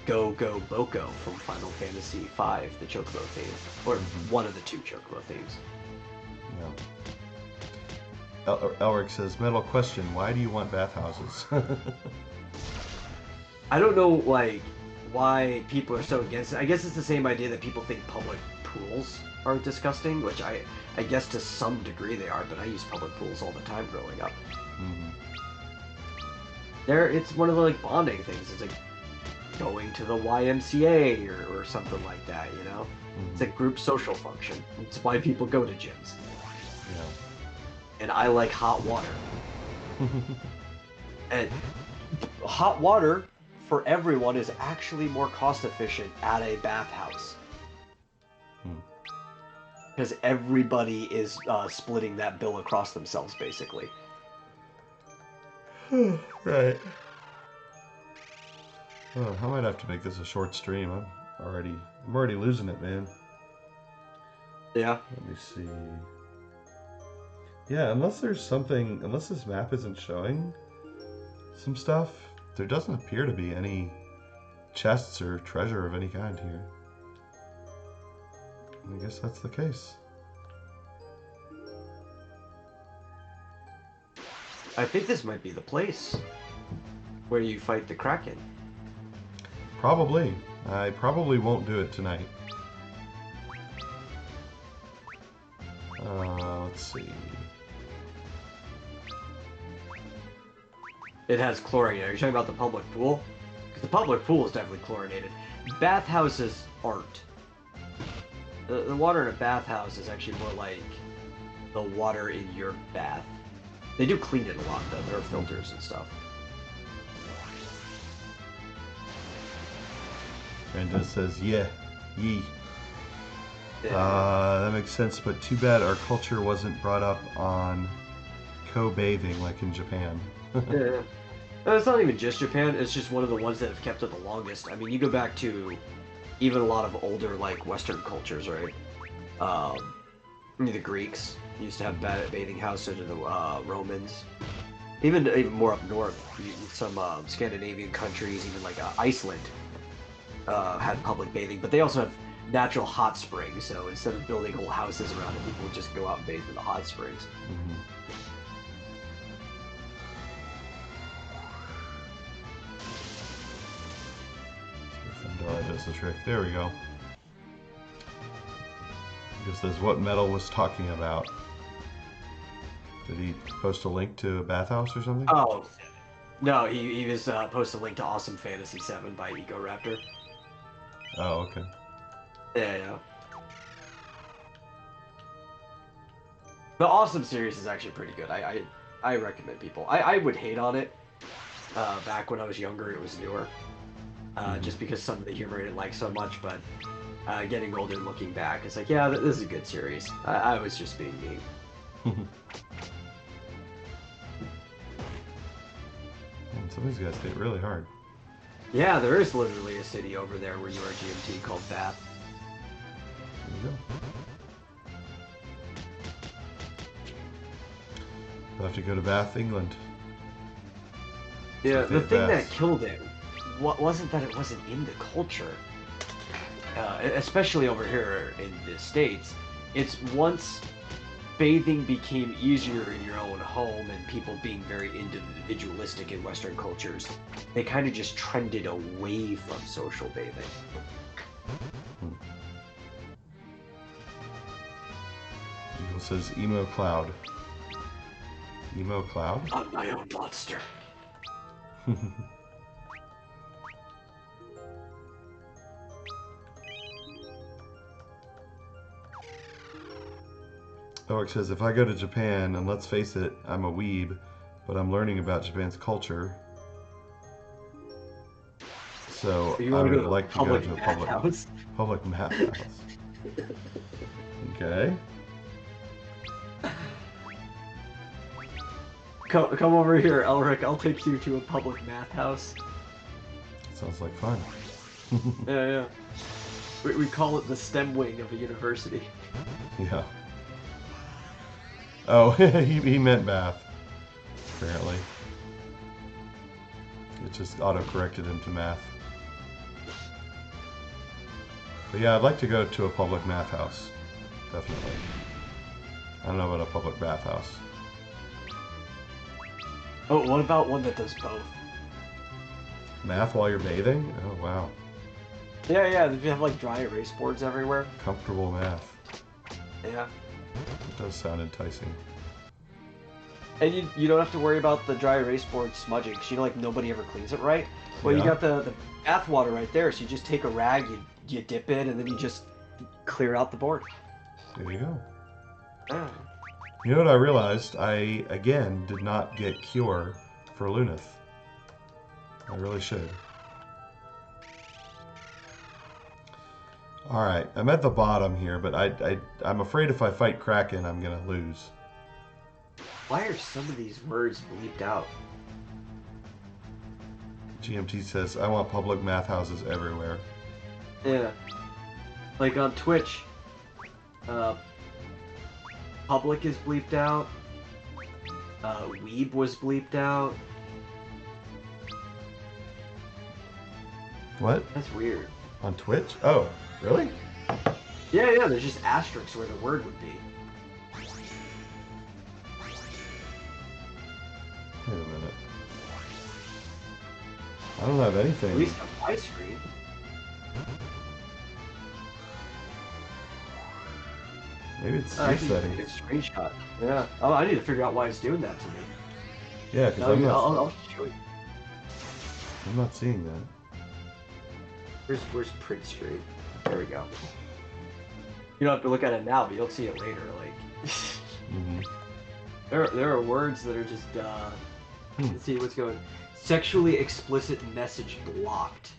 Go Go Boko from Final Fantasy V, the Chocobo theme. Or one of the two Chocobo themes. Yeah. Elric says, Metal question, why do you want bathhouses? I don't know, like, why people are so against it. I guess it's the same idea that people think public pools are disgusting, which I guess to some degree they are, but I use public pools all the time growing up. It's one of the like bonding things. It's like going to the YMCA or something like that, you know? It's a group social function. It's why people go to gyms. Yeah. And I like hot water. And hot water for everyone is actually more cost efficient at a bathhouse. Because everybody is splitting that bill across themselves, basically. Right. Oh, I might have to make this a short stream. I'm already losing it, man. Yeah. Let me see. Yeah, unless this map isn't showing some stuff, there doesn't appear to be any chests or treasure of any kind here. I guess that's the case. I think this might be the place where you fight the Kraken. Probably. I probably won't do it tonight. Let's see. It has chlorine. Are you talking about the public pool? Because the public pool is definitely chlorinated. Bathhouses aren't. The water in a bathhouse is actually more like the water in your bath. They do clean it a lot, though. There are filters and stuff. Brenda says, yeah, yee. Yeah. That makes sense, but too bad our culture wasn't brought up on co-bathing like in Japan. Yeah. It's not even just Japan, it's just one of the ones that have kept it the longest. I mean, you go back to even a lot of older, like, Western cultures, right? The Greeks used to have bathing houses, and the Romans. Even more up north, some Scandinavian countries, even like Iceland, had public bathing, but they also have natural hot springs, so instead of building whole houses around it, people would just go out and bathe in the hot springs. Mm-hmm. Thundara does the trick. There we go. It says what Metal was talking about. Did he post a link to a bathhouse or something? Oh, no, he was posted a link to Awesome Fantasy 7 by Eco Raptor. Oh, okay. Yeah. The Awesome series is actually pretty good. I recommend people. I would hate on it. Back when I was younger, it was newer. Just because some of the humor I didn't like so much, but getting older and looking back, it's like, yeah, this is a good series. I was just being mean. Some of these guys hit really hard. Yeah, there is literally a city over there where you are GMT called Bath. There you go. We'll have to go to Bath, England. Yeah, the thing Baths. that killed it wasn't that it wasn't in the culture. Especially over here in the States, it's once bathing became easier in your own home and people being very individualistic in Western cultures, they kind of just trended away from social bathing. Eagle says Emo Cloud. Emo Cloud? I'm my own monster. Oryx says, if I go to Japan, and let's face it, I'm a weeb, but I'm learning about Japan's culture. So I would like to go to a public math house. Okay. Come over here, Elric. I'll take you to a public math house. Sounds like fun. Yeah. We call it the STEM wing of a university. Yeah. Oh, he meant math, apparently. It just auto-corrected him to math. But yeah, I'd like to go to a public math house. Definitely. I don't know about a public bathhouse. Oh, what about one that does both? Math while you're bathing? Oh, wow. Yeah, they have like dry erase boards everywhere. Comfortable math. Yeah. It does sound enticing. And you don't have to worry about the dry erase board smudging, because you know, like, nobody ever cleans it right. Well, Yeah. you got the bath water right there, so you just take a rag, you dip it, and then you just clear out the board. There you go. Yeah. You know what I realized? I, again, did not get Cure for Lunith. I really should. Alright, I'm at the bottom here, but I'm afraid if I fight Kraken, I'm going to lose. Why are some of these words bleeped out? GMT says, I want public math houses everywhere. Yeah. Like on Twitch, public is bleeped out. Weeb was bleeped out. What? That's weird. On Twitch? Oh, really? Yeah, there's just asterisks where the word would be. Wait a minute. I don't have anything. At least on my screen. Maybe it's I your can settings. take a screenshot. Yeah. Oh, I need to figure out why it's doing that to me. Yeah, because I'll show you. I'm not seeing that. Where's print screen? There we go. You don't have to look at it now, but you'll see it later. Like, Mm-hmm. there are words that are just. Let's see what's going. Sexually explicit message blocked.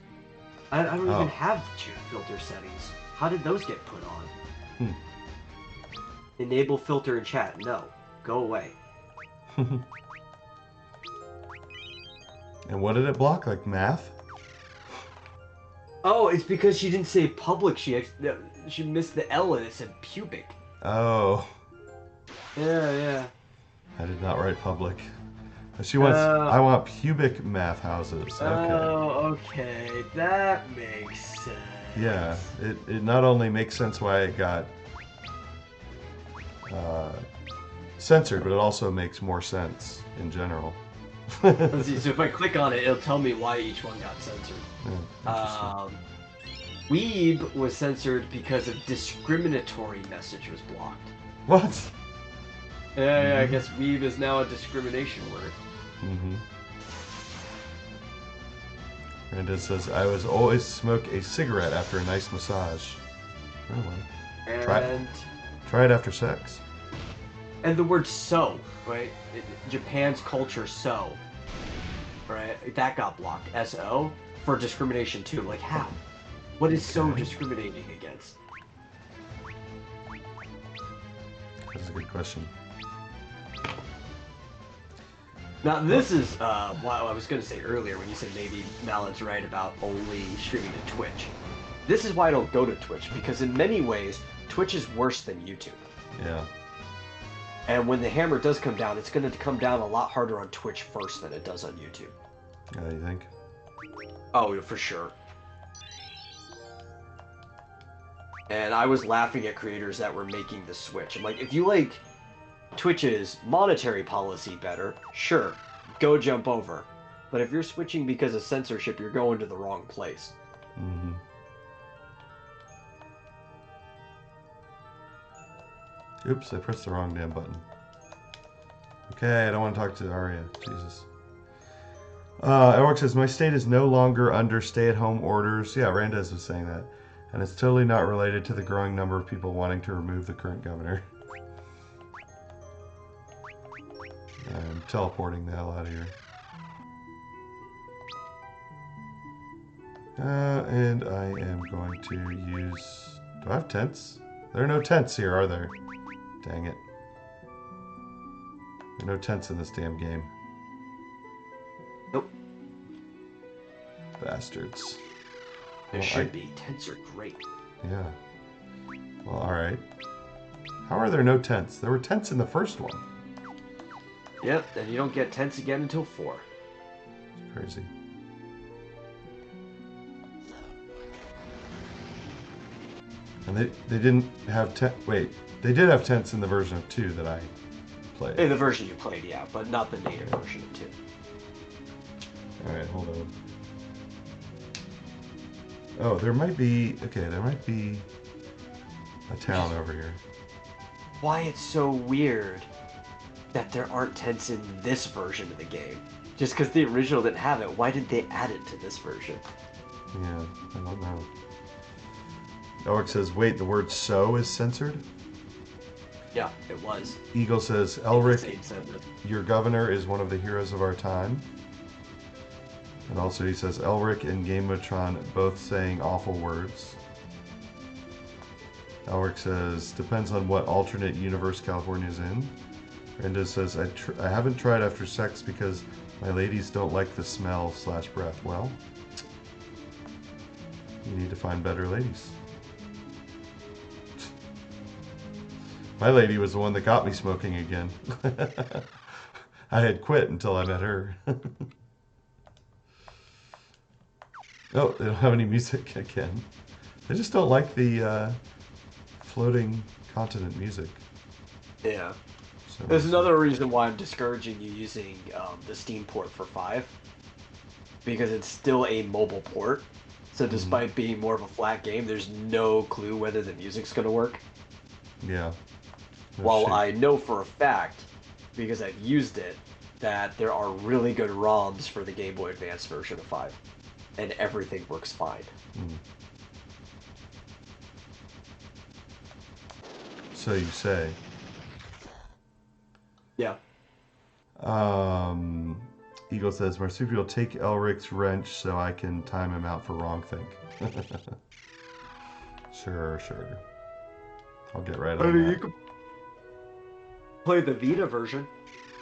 I don't even have chat filter settings. How did those get put on? Enable filter in chat. No, go away. And what did it block? Like math? Oh, it's because she didn't say public. She missed the L and it said pubic. Oh. Yeah. I did not write public. She wants. I want pubic math houses. Okay. Oh, okay. That makes sense. Yeah. It not only makes sense why it got censored, but it also makes more sense in general. Let's see, so if I click on it, it'll tell me why each one got censored. Yeah, Weeb was censored because of discriminatory message was blocked. what? Yeah, I guess weeb is now a discrimination word. Mm-hmm. Brandon says, I was always smoke a cigarette after a nice massage. Really? And Try it after sex. And the word so, right? Japan's culture so, right? That got blocked. S-O for discrimination too. Like how? What is so discriminating against? That's a good question. Now this is what I was going to say earlier when you said maybe Malin's right about only streaming to Twitch. This is why I don't go to Twitch, because in many ways Twitch is worse than YouTube. Yeah. And when the hammer does come down, it's going to come down a lot harder on Twitch first than it does on YouTube. Yeah, you think? Oh, for sure. And I was laughing at creators that were making the switch. I'm like, if you like Twitch's monetary policy better, sure, go jump over. But if you're switching because of censorship, you're going to the wrong place. Mm-hmm. Oops, I pressed the wrong damn button. Okay, I don't want to talk to Arya. Jesus. Elric says, my state is no longer under stay-at-home orders. Yeah, Randez was saying that. And it's totally not related to the growing number of people wanting to remove the current governor. I'm teleporting the hell out of here. And I am going to use... Do I have tents? There are no tents here, are there? Dang it. There are no tents in this damn game. Nope. Bastards. There should be. Tents are great. Yeah. Well, alright. How are there no tents? There were tents in the first one. Yep, and you don't get tents again until 4. It's crazy. And they didn't have tent. Wait, they did have tents in the version of 2 that I played. In the version you played, yeah, but not the native version of 2. Alright, hold on. Oh, there might be... Okay, there might be a town over here. Why it's so weird that there aren't tents in this version of the game. Just because the original didn't have it, why did they add it to this version? Yeah, I don't know. Elric says, wait, the word so is censored? Yeah, it was. Eagle says, Elric, your governor is one of the heroes of our time. And also he says, Elric and Gameotron both saying awful words. Elric says, depends on what alternate universe California's in. Brenda says, I haven't tried after sex because my ladies don't like the smell / breath. Well, you need to find better ladies. My lady was the one that got me smoking again. I had quit until I met her. Oh, they don't have any music again. They just don't like the floating continent music. Yeah. So there's another reason why I'm discouraging you using the Steam port for 5. Because it's still a mobile port. So despite being more of a flat game, there's no clue whether the music's going to work. Yeah. While I know for a fact, because I've used it, that there are really good ROMs for the Game Boy Advance version of 5, and everything works fine. So you say. Yeah. Eagle says, Marsupial, take Elric's wrench so I can time him out for wrong think. Sure. I'll get right on that. You could play the Vita version.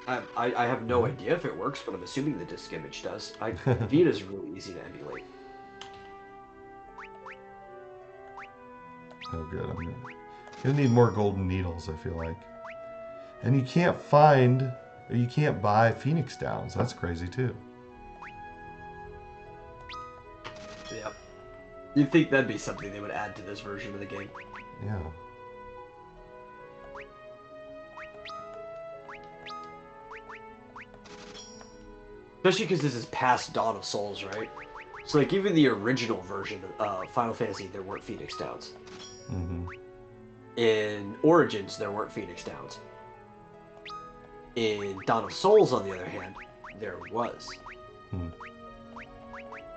I have no idea if it works, but I'm assuming the disc image does. Vita's really easy to emulate. Oh, good. I'm gonna need more golden needles, I feel like. And you can't find, or you can't buy Phoenix Downs. That's crazy, too. Yep. You'd think that'd be something they would add to this version of the game. Yeah. Especially because this is past Dawn of Souls, right? So, like, even the original version of Final Fantasy, there weren't Phoenix Downs. Mm-hmm. In Origins, there weren't Phoenix Downs. In Dawn of Souls, on the other hand, there was.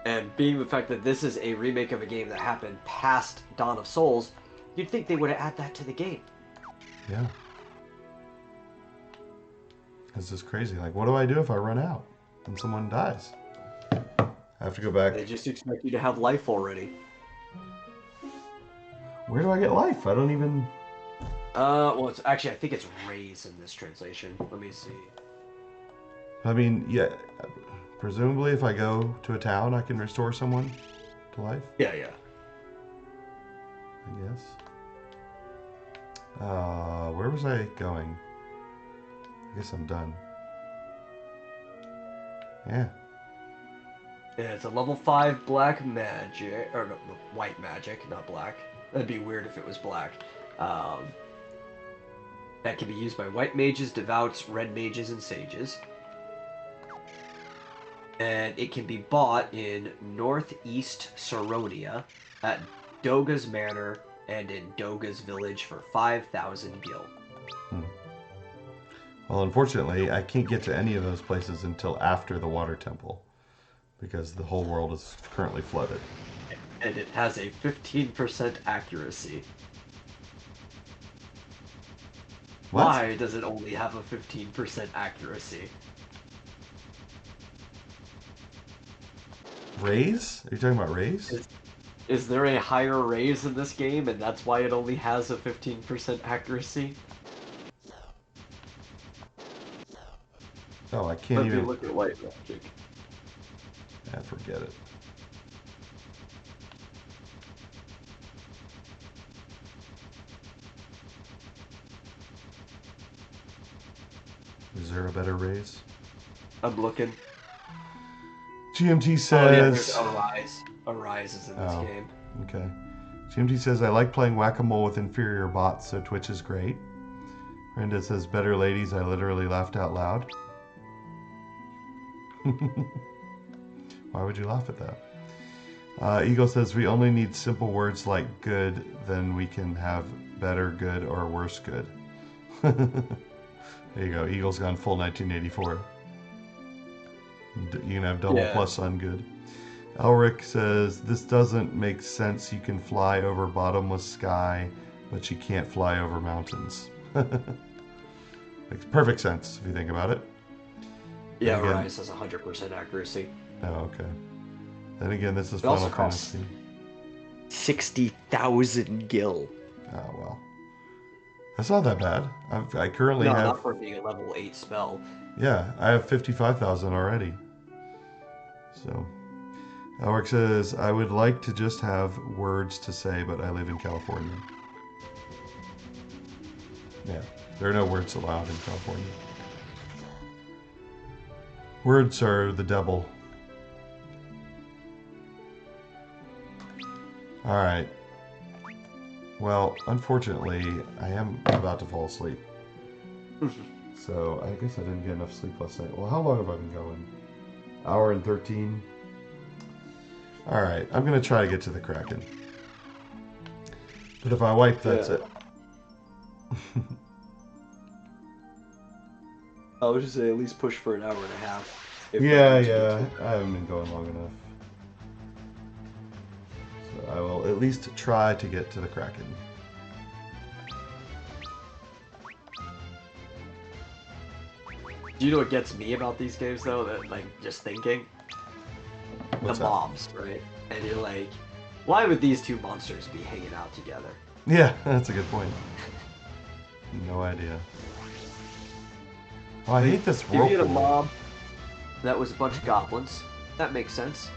And being the fact that this is a remake of a game that happened past Dawn of Souls, you'd think they would add that to the game. Yeah. This is crazy. Like, what do I do if I run out and someone dies? I have to go back. They just expect you to have life already. Where do I get life? I don't even... Well, it's actually, I think it's raise in this translation. Let me see. I mean, yeah, presumably if I go to a town, I can restore someone to life? Yeah. I guess. Where was I going? I guess I'm done. Yeah. Yeah, it's a level 5 black magic, or no, white magic, not black. That'd be weird if it was black. That can be used by white mages, devouts, red mages, and sages. And it can be bought in northeast Saronia, at Doga's Manor, and in Doga's Village for 5,000 gil. Well, unfortunately, I can't get to any of those places until after the water temple, because the whole world is currently flooded. And it has a 15% accuracy. What? Why does it only have a 15% accuracy? Raise? Are you talking about raise? Is there a higher raise in this game, and that's why it only has a 15% accuracy? Oh, I can't Let even... me look at white magic. Yeah, forget it. Is there a better raise? I'm looking. GMT Oh yeah, there's says... Arise. Arise is in this game. Okay. GMT says, I like playing whack-a-mole with inferior bots, so Twitch is great. Brenda says, better ladies, I literally laughed out loud. Why would you laugh at that? Eagle says, we only need simple words like good, then we can have better good or worse good. There you go. Eagle's gone full 1984. You can have double plus on good. Elric says, this doesn't make sense. You can fly over bottomless sky, but you can't fly over mountains. Makes perfect sense if you think about it. Yeah, again, Arise has 100% accuracy. Oh, okay. Then again, this is It also Final costs Fantasy. 60,000 gil. Oh, well. That's not that bad. I currently No, have... not for being a level 8 spell. Yeah, I have 55,000 already. So... Elric says, I would like to just have words to say, but I live in California. Yeah, there are no words allowed in California. Words are the devil. Alright. Well, unfortunately, I am about to fall asleep. So, I guess I didn't get enough sleep last night. Well, how long have I been going? Hour and 13. Alright, I'm going to try to get to the Kraken. But if I wipe, that's it. I was just say at least push for an hour and a half. If Yeah, it's yeah. good. I haven't been going long enough. So I will at least try to get to the Kraken. Do you know what gets me about these games though? That like just thinking What's the that? mobs, right? And you're like, why would these two monsters be hanging out together? Yeah, that's a good point. No idea. Oh, I hate this If you had a whirlpool. mob that was a bunch of goblins, that makes sense.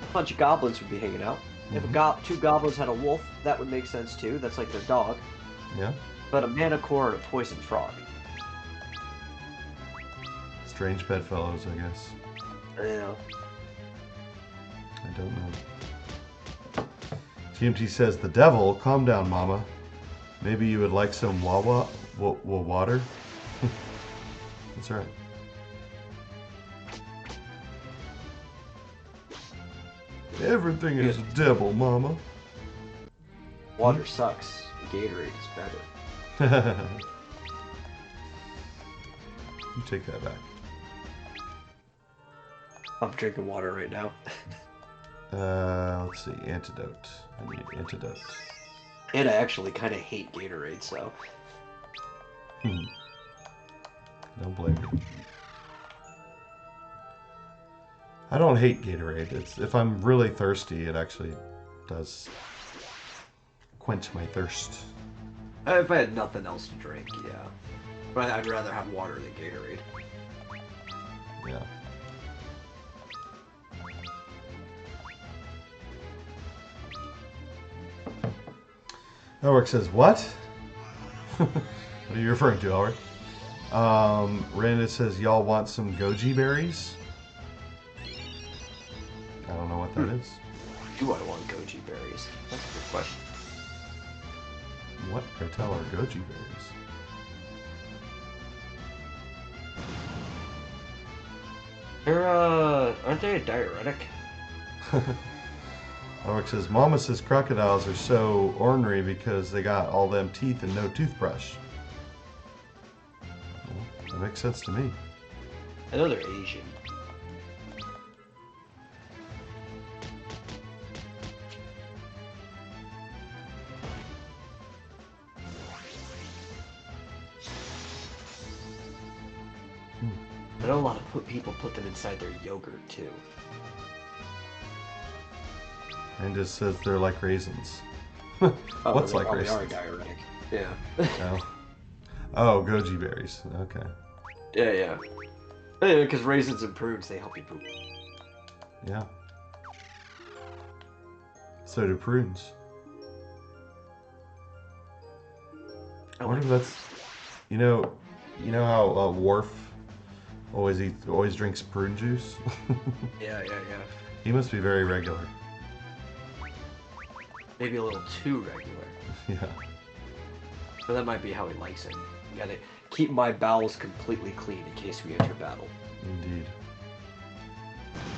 A bunch of goblins would be hanging out. If two goblins had a wolf, that would make sense too. That's like their dog. Yeah. But a manicore and a poison frog. Strange bedfellows, I guess. Yeah. I don't know. TMT says, the devil, calm down, mama. Maybe you would like some water? That's right. Everything is devil, mama. Water sucks. Gatorade is better. You take that back. I'm drinking water right now. Let's see. Antidote. I need antidote. And I actually kind of hate Gatorade, so. Don't blame me. I don't hate Gatorade. It's if I'm really thirsty, it actually does quench my thirst. If I had nothing else to drink, yeah. But I'd rather have water than Gatorade. Yeah. Elric says, what? What are you referring to, Elric? Randa says, y'all want some goji berries? I don't know what that is. Do I want goji berries? That's a good question. What cartel are goji berries? They're, aren't they a diuretic? Elric says, Mama says crocodiles are so ornery because they got all them teeth and no toothbrush. Well, that makes sense to me. I know they're Asian. I know a lot of people put them inside their yogurt too. And just says they're like raisins. Oh, What's they like probably are raisins? diuretic. Yeah. Oh, goji berries. Okay. Yeah. Because raisins and prunes, they help you poop. Yeah. So do prunes. I wonder if that's, you know how Worf always drinks prune juice. Yeah. He must be very regular. Maybe a little too regular. Yeah. But that might be how he likes it. You gotta keep my bowels completely clean in case we enter battle. Indeed.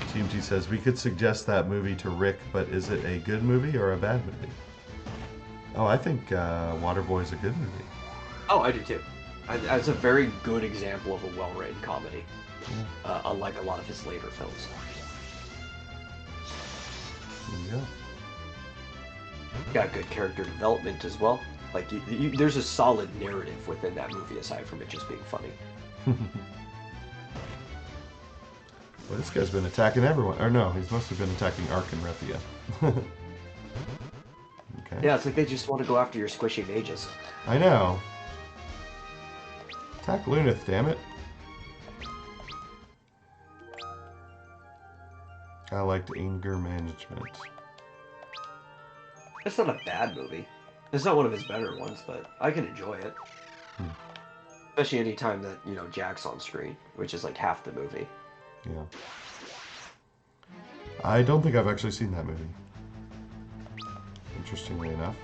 TMT says we could suggest that movie to Rick, but is it a good movie or a bad movie? Oh, I think Waterboy is a good movie. Oh, I do too. It's a very good example of a well-written comedy, unlike a lot of his later films. There you go. Got good character development as well. Like, there's a solid narrative within that movie aside from it just being funny. Well, this guy's been attacking everyone. Or no, he's must have been attacking Ark and Refia. Okay. Yeah, it's like they just want to go after your squishy mages. I know. Attack Lunith, damn it. I liked anger management. It's not a bad movie. It's not one of his better ones, but I can enjoy it. Especially any time that, Jack's on screen, which is like half the movie. Yeah. I don't think I've actually seen that movie. Interestingly enough.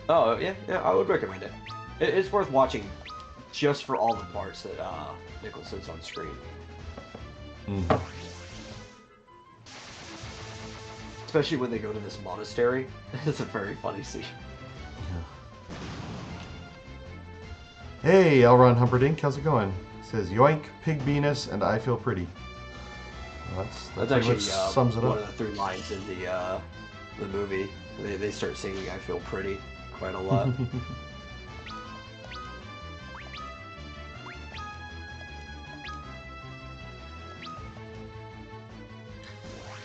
Oh, yeah, I would recommend it. It's worth watching just for all the parts that Nicholson's on screen. Especially when they go to this monastery. It's a very funny scene. Yeah. Hey, Elron Humperdinck, how's it going? says, yoink, pig Venus, and I feel pretty. Well, that That's pretty actually much sums it one up. of the through lines in the movie. They start singing "I Feel Pretty" quite a lot.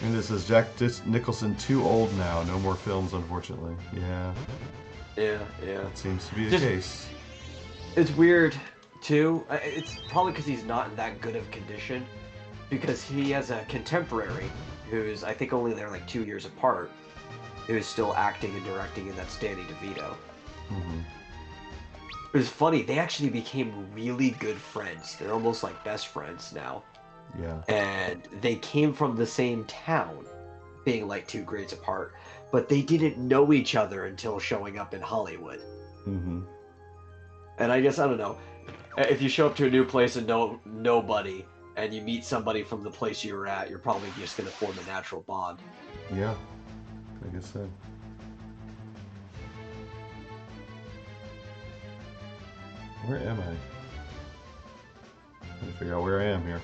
And this is Jack Nicholson too old now. No more films, unfortunately. Yeah, Yeah, yeah. that seems to be the Just- case. It's weird too. It's probably because he's not in that good of condition. Because he has a contemporary who's I think only they're like 2 years apart, who's still acting and directing, and that's Danny DeVito. Mm-hmm. It was funny. They actually became really good friends. They're almost like best friends now. Yeah. And they came from the same town, being like 2 grades apart, but they didn't know each other until showing up in Hollywood. Mm-hmm. And I guess I don't know, if you show up to a new place and know nobody, and you meet somebody from the place you were at, you're probably just gonna form a natural bond. Yeah, I guess so. Where am I? Trying to figure out where I am here.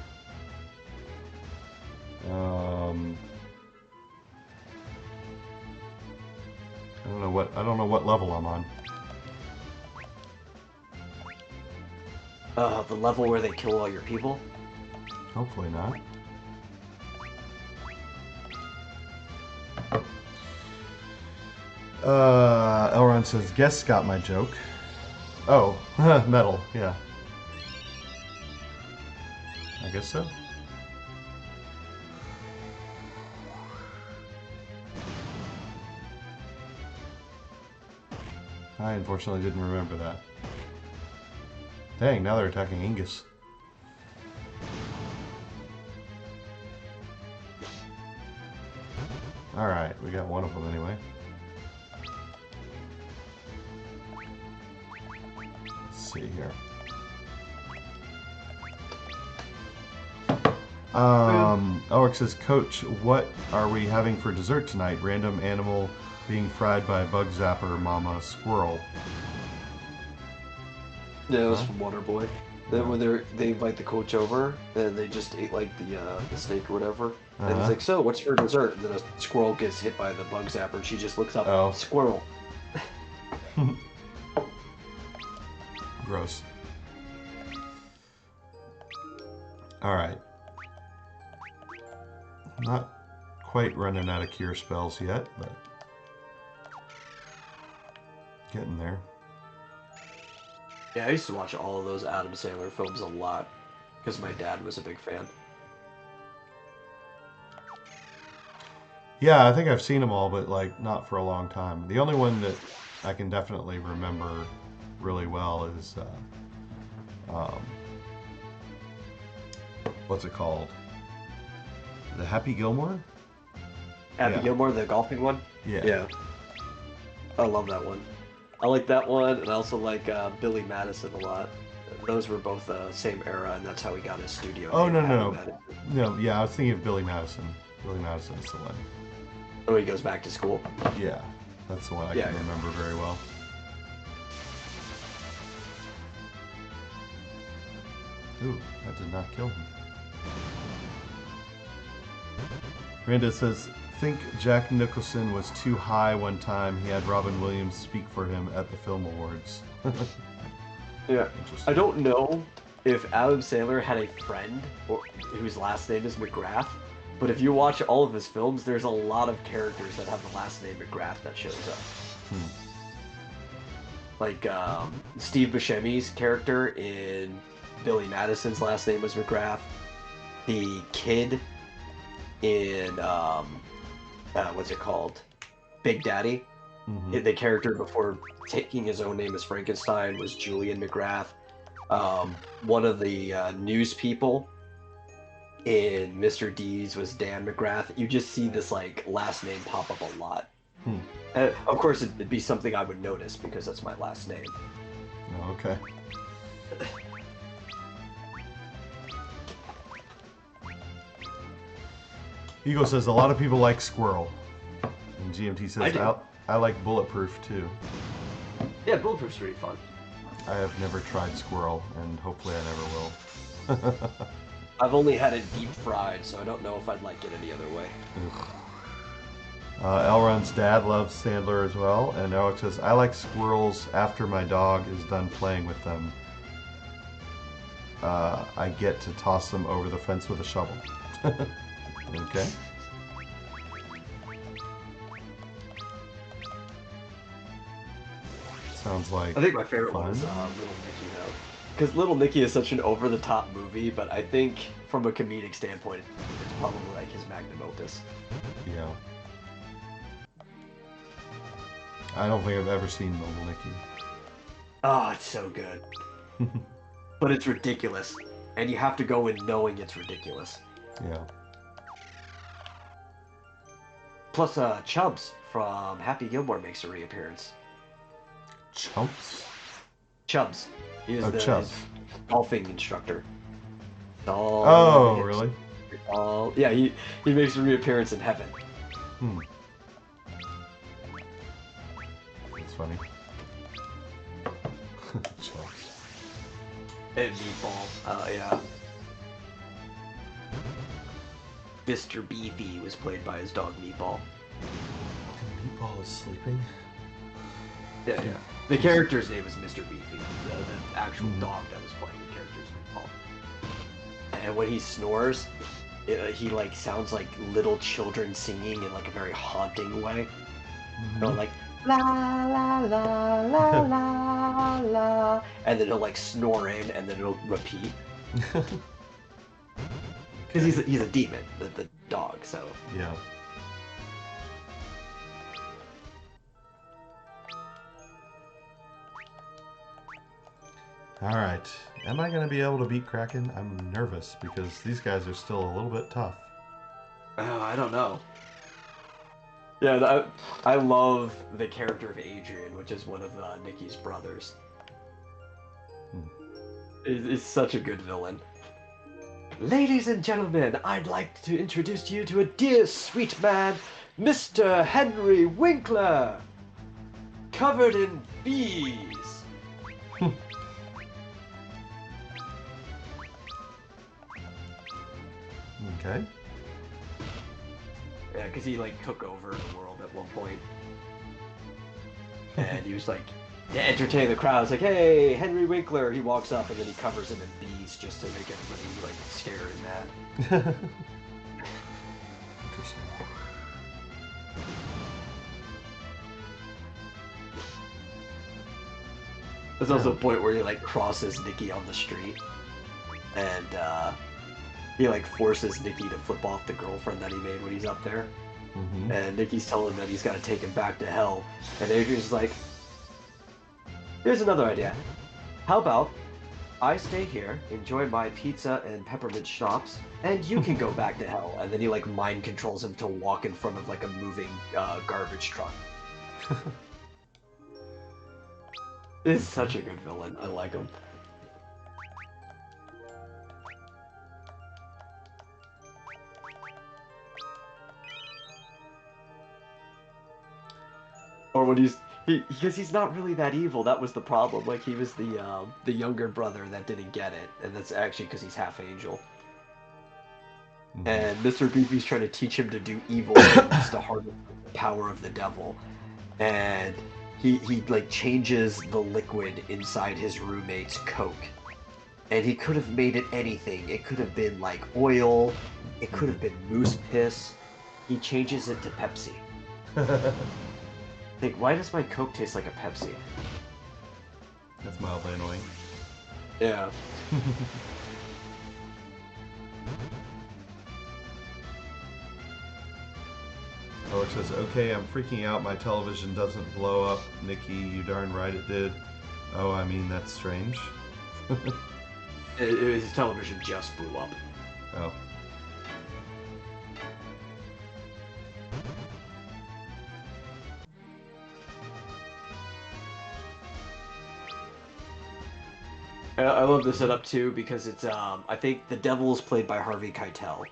I don't know what level I'm on. The level where they kill all your people? Hopefully not. Elron says, guess got my joke. Oh, metal, yeah. I guess so. I unfortunately didn't remember that. Dang, now they're attacking Angus. Alright, we got one of them anyway. Let's see here. Elric says, Coach, what are we having for dessert tonight? Random animal being fried by a bug zapper, mama squirrel. Yeah, it was from Waterboy. Then when they invite the coach over, and they just ate like the steak or whatever, and he's like, "So, what's for dessert?" And then a squirrel gets hit by the bug zapper, and she just looks up, Oh. Squirrel. Gross. Alright. Not quite running out of cure spells yet, but getting there. Yeah, I used to watch all of those Adam Sandler films a lot because my dad was a big fan. Yeah, I think I've seen them all, but like not for a long time. The only one that I can definitely remember really well is what's it called? The Happy Gilmore? Happy Gilmore, the golfing one? Yeah. Yeah. I love that one. I like that one, and I also like Billy Madison a lot. Those were both same era, and that's how he got his studio. Oh, name, no, Happy no. Madison. No, yeah, I was thinking of Billy Madison. Billy Madison's the one. Oh, he goes back to school. Yeah, that's the one I can remember very well. Ooh, that did not kill him. Miranda says, think Jack Nicholson was too high one time. He had Robin Williams speak for him at the Film Awards. Yeah. I don't know if Adam Sandler had a friend whose last name is McGrath, but if you watch all of his films, there's a lot of characters that have the last name McGrath that shows up. Like Steve Buscemi's character in Billy Madison's last name was McGrath. The kid in what's it called? Big Daddy. Mm-hmm. The character before taking his own name as Frankenstein was Julian McGrath. One of the news people in Mr. Deeds was Dan McGrath. You just see this like last name pop up a lot. Of course, it'd be something I would notice because that's my last name. Oh, okay. Eagle says a lot of people like Squirrel. And GMT says I like Bulletproof too. Yeah, Bulletproof's pretty fun. I have never tried Squirrel, and hopefully I never will. I've only had it deep fried, so I don't know if I'd like it any other way. Elrond's dad loves Sandler as well, and Alex says, I like squirrels after my dog is done playing with them. I get to toss them over the fence with a shovel. Okay. Sounds like I think my favorite one fun. is Little Nicky, though. Because Little Nicky is such an over-the-top movie, but I think from a comedic standpoint, it's probably like his magnum opus. Yeah. I don't think I've ever seen Little Nicky. Oh, it's so good. But it's ridiculous. And you have to go in knowing it's ridiculous. Yeah. Plus, Chubbs from Happy Gilmore makes a reappearance. Chumps? Chubbs. He is the Chubbs. his golfing instructor. Oh, really? Yeah, he makes a reappearance in Heaven. Hmm. That's funny. Chumps. And Meatball. Yeah. Mr. Beefy was played by his dog Meatball. Meatball is sleeping? Yeah. The character's name is Mr. Beefy. The actual dog that was playing the character's Meatball. And when he snores, he like sounds like little children singing in like a very haunting way. Going like la la la la la la, and then he'll like snore in, and then it'll repeat. Because he's a demon, the dog. So Yeah. All right. Am I going to be able to beat Kraken? I'm nervous because these guys are still a little bit tough. oh, I don't know. Yeah, I love the character of Adrian, which is one of Nikki's brothers. It's such a good villain. Ladies and gentlemen, I'd like to introduce you to a dear sweet man, Mr. Henry Winkler, covered in bees. Okay. Yeah, because he like took over the world at one point. And he was like, to entertain the crowd, it's like, hey, Henry Winkler. He walks up and then he covers him in bees just to make everybody like scared and mad. Interesting. There's also a point where he like crosses Nikki on the street, and he like forces Nikki to flip off the girlfriend that he made when he's up there. Mm-hmm. And Nikki's telling him that he's got to take him back to hell. And Adrian's like, here's another idea. How about I stay here, enjoy my pizza and peppermint schnapps, and you can go back to hell. And then he like mind controls him to walk in front of like a moving garbage truck. It's such a good villain. I like him. Or when because he's not really that evil. That was the problem. Like he was the younger brother that didn't get it, and that's actually because he's half angel. Mm-hmm. And Mr. Beefy's trying to teach him to do evil things to harness the power of the devil, and he like changes the liquid inside his roommate's Coke, and he could have made it anything. It could have been like oil. It could have been moose piss. He changes it to Pepsi. Think, why does my Coke taste like a Pepsi? That's mildly annoying. Yeah. Alex says, okay, I'm freaking out. My television doesn't blow up. Nikki, you darn right it did. Oh, I mean, that's strange. His television just blew up. Oh. I love the setup too because it's I think the devil is played by Harvey Keitel,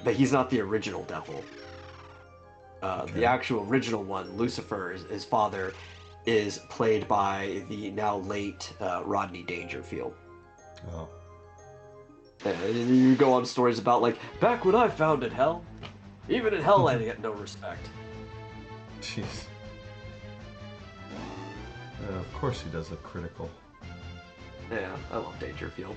but he's not the original devil. Okay. The actual original one, Lucifer, his father, is played by the now late Rodney Dangerfield. Oh. And you go on stories about, like, back when I founded hell, even in hell I get no respect. Jeez. Of course he does look critical. Yeah, I love Dangerfield.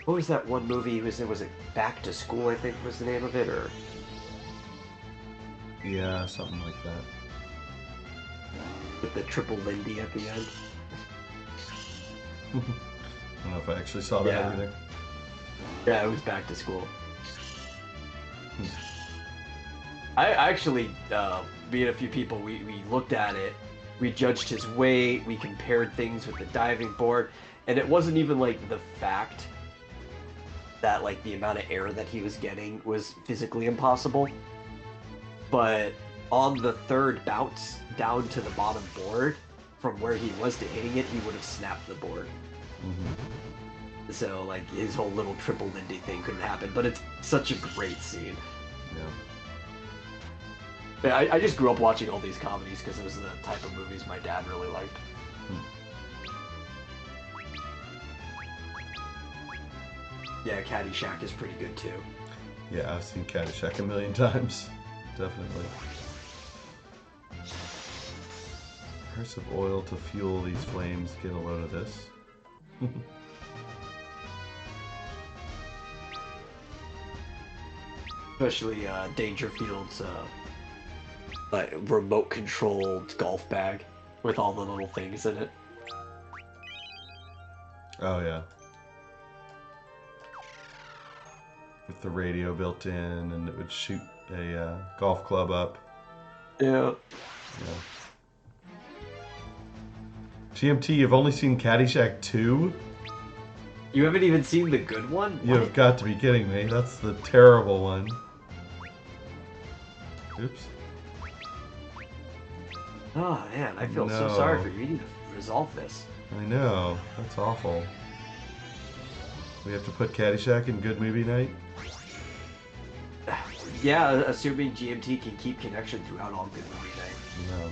What was that one movie he was in? Was it Back to School, I think was the name of it, or... Yeah, something like that. with the triple Lindy at the end? I don't know if I actually saw that Yeah. either. Yeah, it was Back to School. I actually, me and a few people, we looked at it, we judged his weight, we compared things with the diving board, and it wasn't even like the fact that like the amount of air that he was getting was physically impossible, but on the third bounce down to the bottom board, from where he was to hitting it, he would have snapped the board. Mm-hmm. So like his whole little triple Lindy thing couldn't happen, but it's such a great scene. Yeah. I just grew up watching all these comedies because it was the type of movies my dad really liked. Yeah, Caddyshack is pretty good too. Yeah, I've seen Caddyshack a million times. Definitely. Price of oil to fuel these flames. Get a load of this. Especially Dangerfield's like remote-controlled golf bag with all the little things in it. Oh yeah. With the radio built in, and it would shoot a golf club up. Yeah. Yeah. GMT, you've only seen Caddyshack 2? You haven't even seen the good one? You've got to be kidding me. That's the terrible one. Oops. Oh man, I feel so sorry for you. You need to resolve this. I know. That's awful. We have to put Caddyshack in Good Movie Night? Yeah, assuming GMT can keep connection throughout all Good Movie Night. No.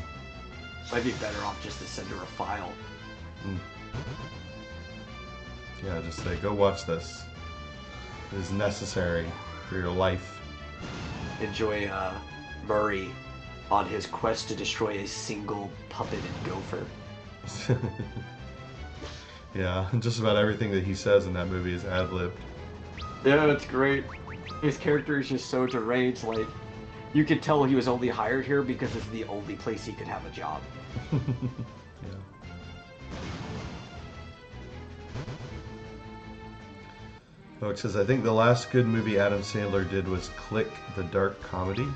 Might be better off just to send her a file. Yeah, just say, go watch this. It is necessary for your life. Enjoy Murray on his quest to destroy a single puppet and gopher. Yeah, just about everything that he says in that movie is ad-libbed. Yeah, it's great. His character is just so deranged, like, you could tell he was only hired here because it's the only place he could have a job. Yeah. Oh, it says, I think the last good movie Adam Sandler did was Click, the dark comedy.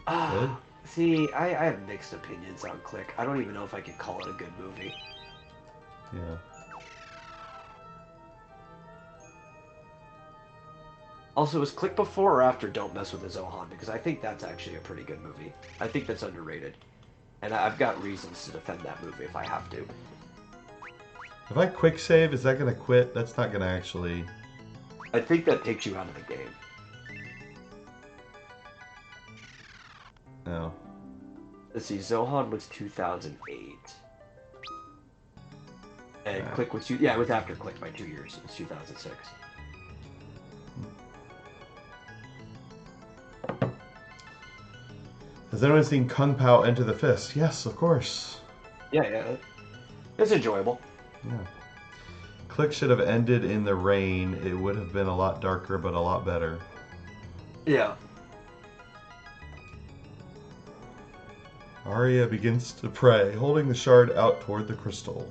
Good? See, I have mixed opinions on Click. I don't even know if I could call it a good movie. Yeah. Also, was Click before or after Don't Mess with the Zohan? Because I think that's actually a pretty good movie. I think that's underrated. And I've got reasons to defend that movie if I have to. If I quick save, is that going to quit? That's not going to actually... I think that takes you out of the game. No. Let's see, Zohan was 2008. And Click was... Yeah, it was after Click by 2 years. It was 2006. Has anyone seen Kung Pao Enter the Fist? Yes, of course. Yeah. It's enjoyable. Yeah. Click should have ended in the rain. It would have been a lot darker, but a lot better. Yeah. Arya begins to pray, holding the shard out toward the crystal.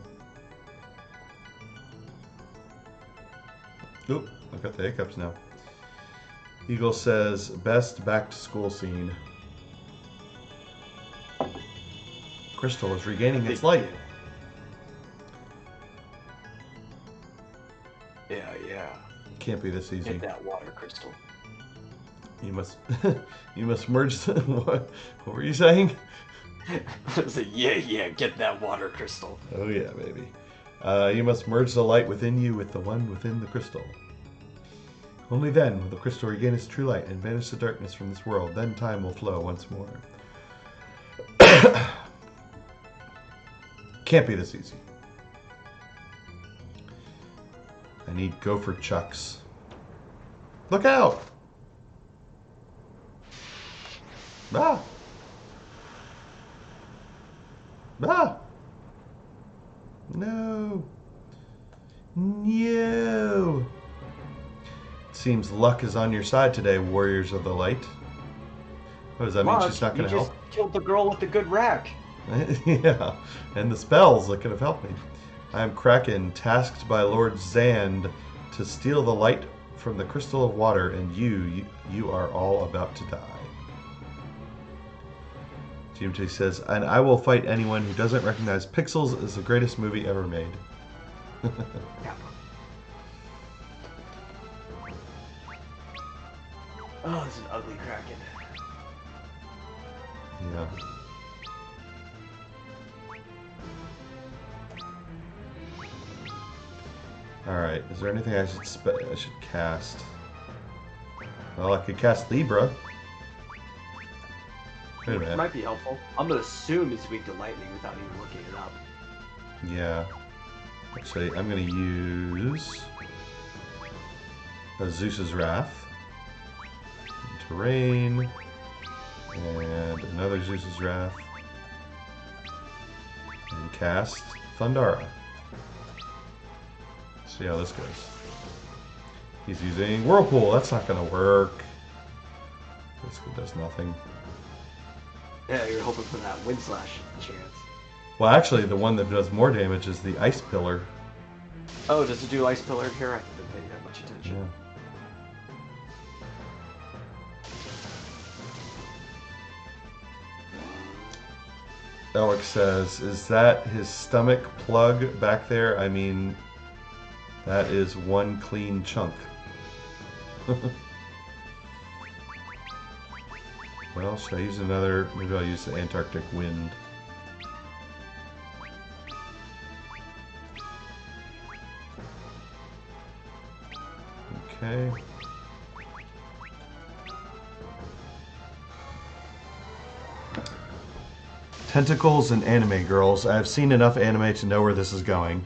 Oop, I've got the hiccups now. Eagle says, best back-to-school scene. Crystal is regaining its light. Yeah. Can't be this easy. Get that water crystal. You must, you must merge the, what were you saying? So, yeah, get that water crystal. Oh yeah, baby. You must merge the light within you with the one within the crystal. Only then will the crystal regain its true light and banish the darkness from this world. Then time will flow once more. Can't be this easy. I need gopher chucks. Look out! Ah! Ah! No! No! Seems luck is on your side today, warriors of the light. What does that mean? She's not going to help? You just killed the girl with the good rack. Yeah, and the spells that could have helped me. I am Kraken, tasked by Lord Zand to steal the light from the crystal of water, and you are all about to die. GMT says, and I will fight anyone who doesn't recognize Pixels as the greatest movie ever made. Yeah. Oh, this is an ugly Kraken. Yeah. Alright, is there anything I should cast? Well, I could cast Libra. Wait a minute. It might be helpful. I'm gonna assume he's weak to lightning without even looking it up. Yeah. Actually, I'm gonna use Zeus's Wrath. Terrain. And another Zeus's Wrath. And cast Thundara. See how this goes. He's using Whirlpool. That's not going to work. Basically does nothing. Yeah, you're hoping for that wind slash chance. Well, actually, the one that does more damage is the Ice Pillar. Oh, does it do Ice Pillar here? I haven't been paying that much attention. Yeah. Alex says, is that his stomach plug back there? I mean, that is one clean chunk. Well, should I use another? Maybe I'll use the Antarctic Wind. Okay. Tentacles and anime girls. I've seen enough anime to know where this is going.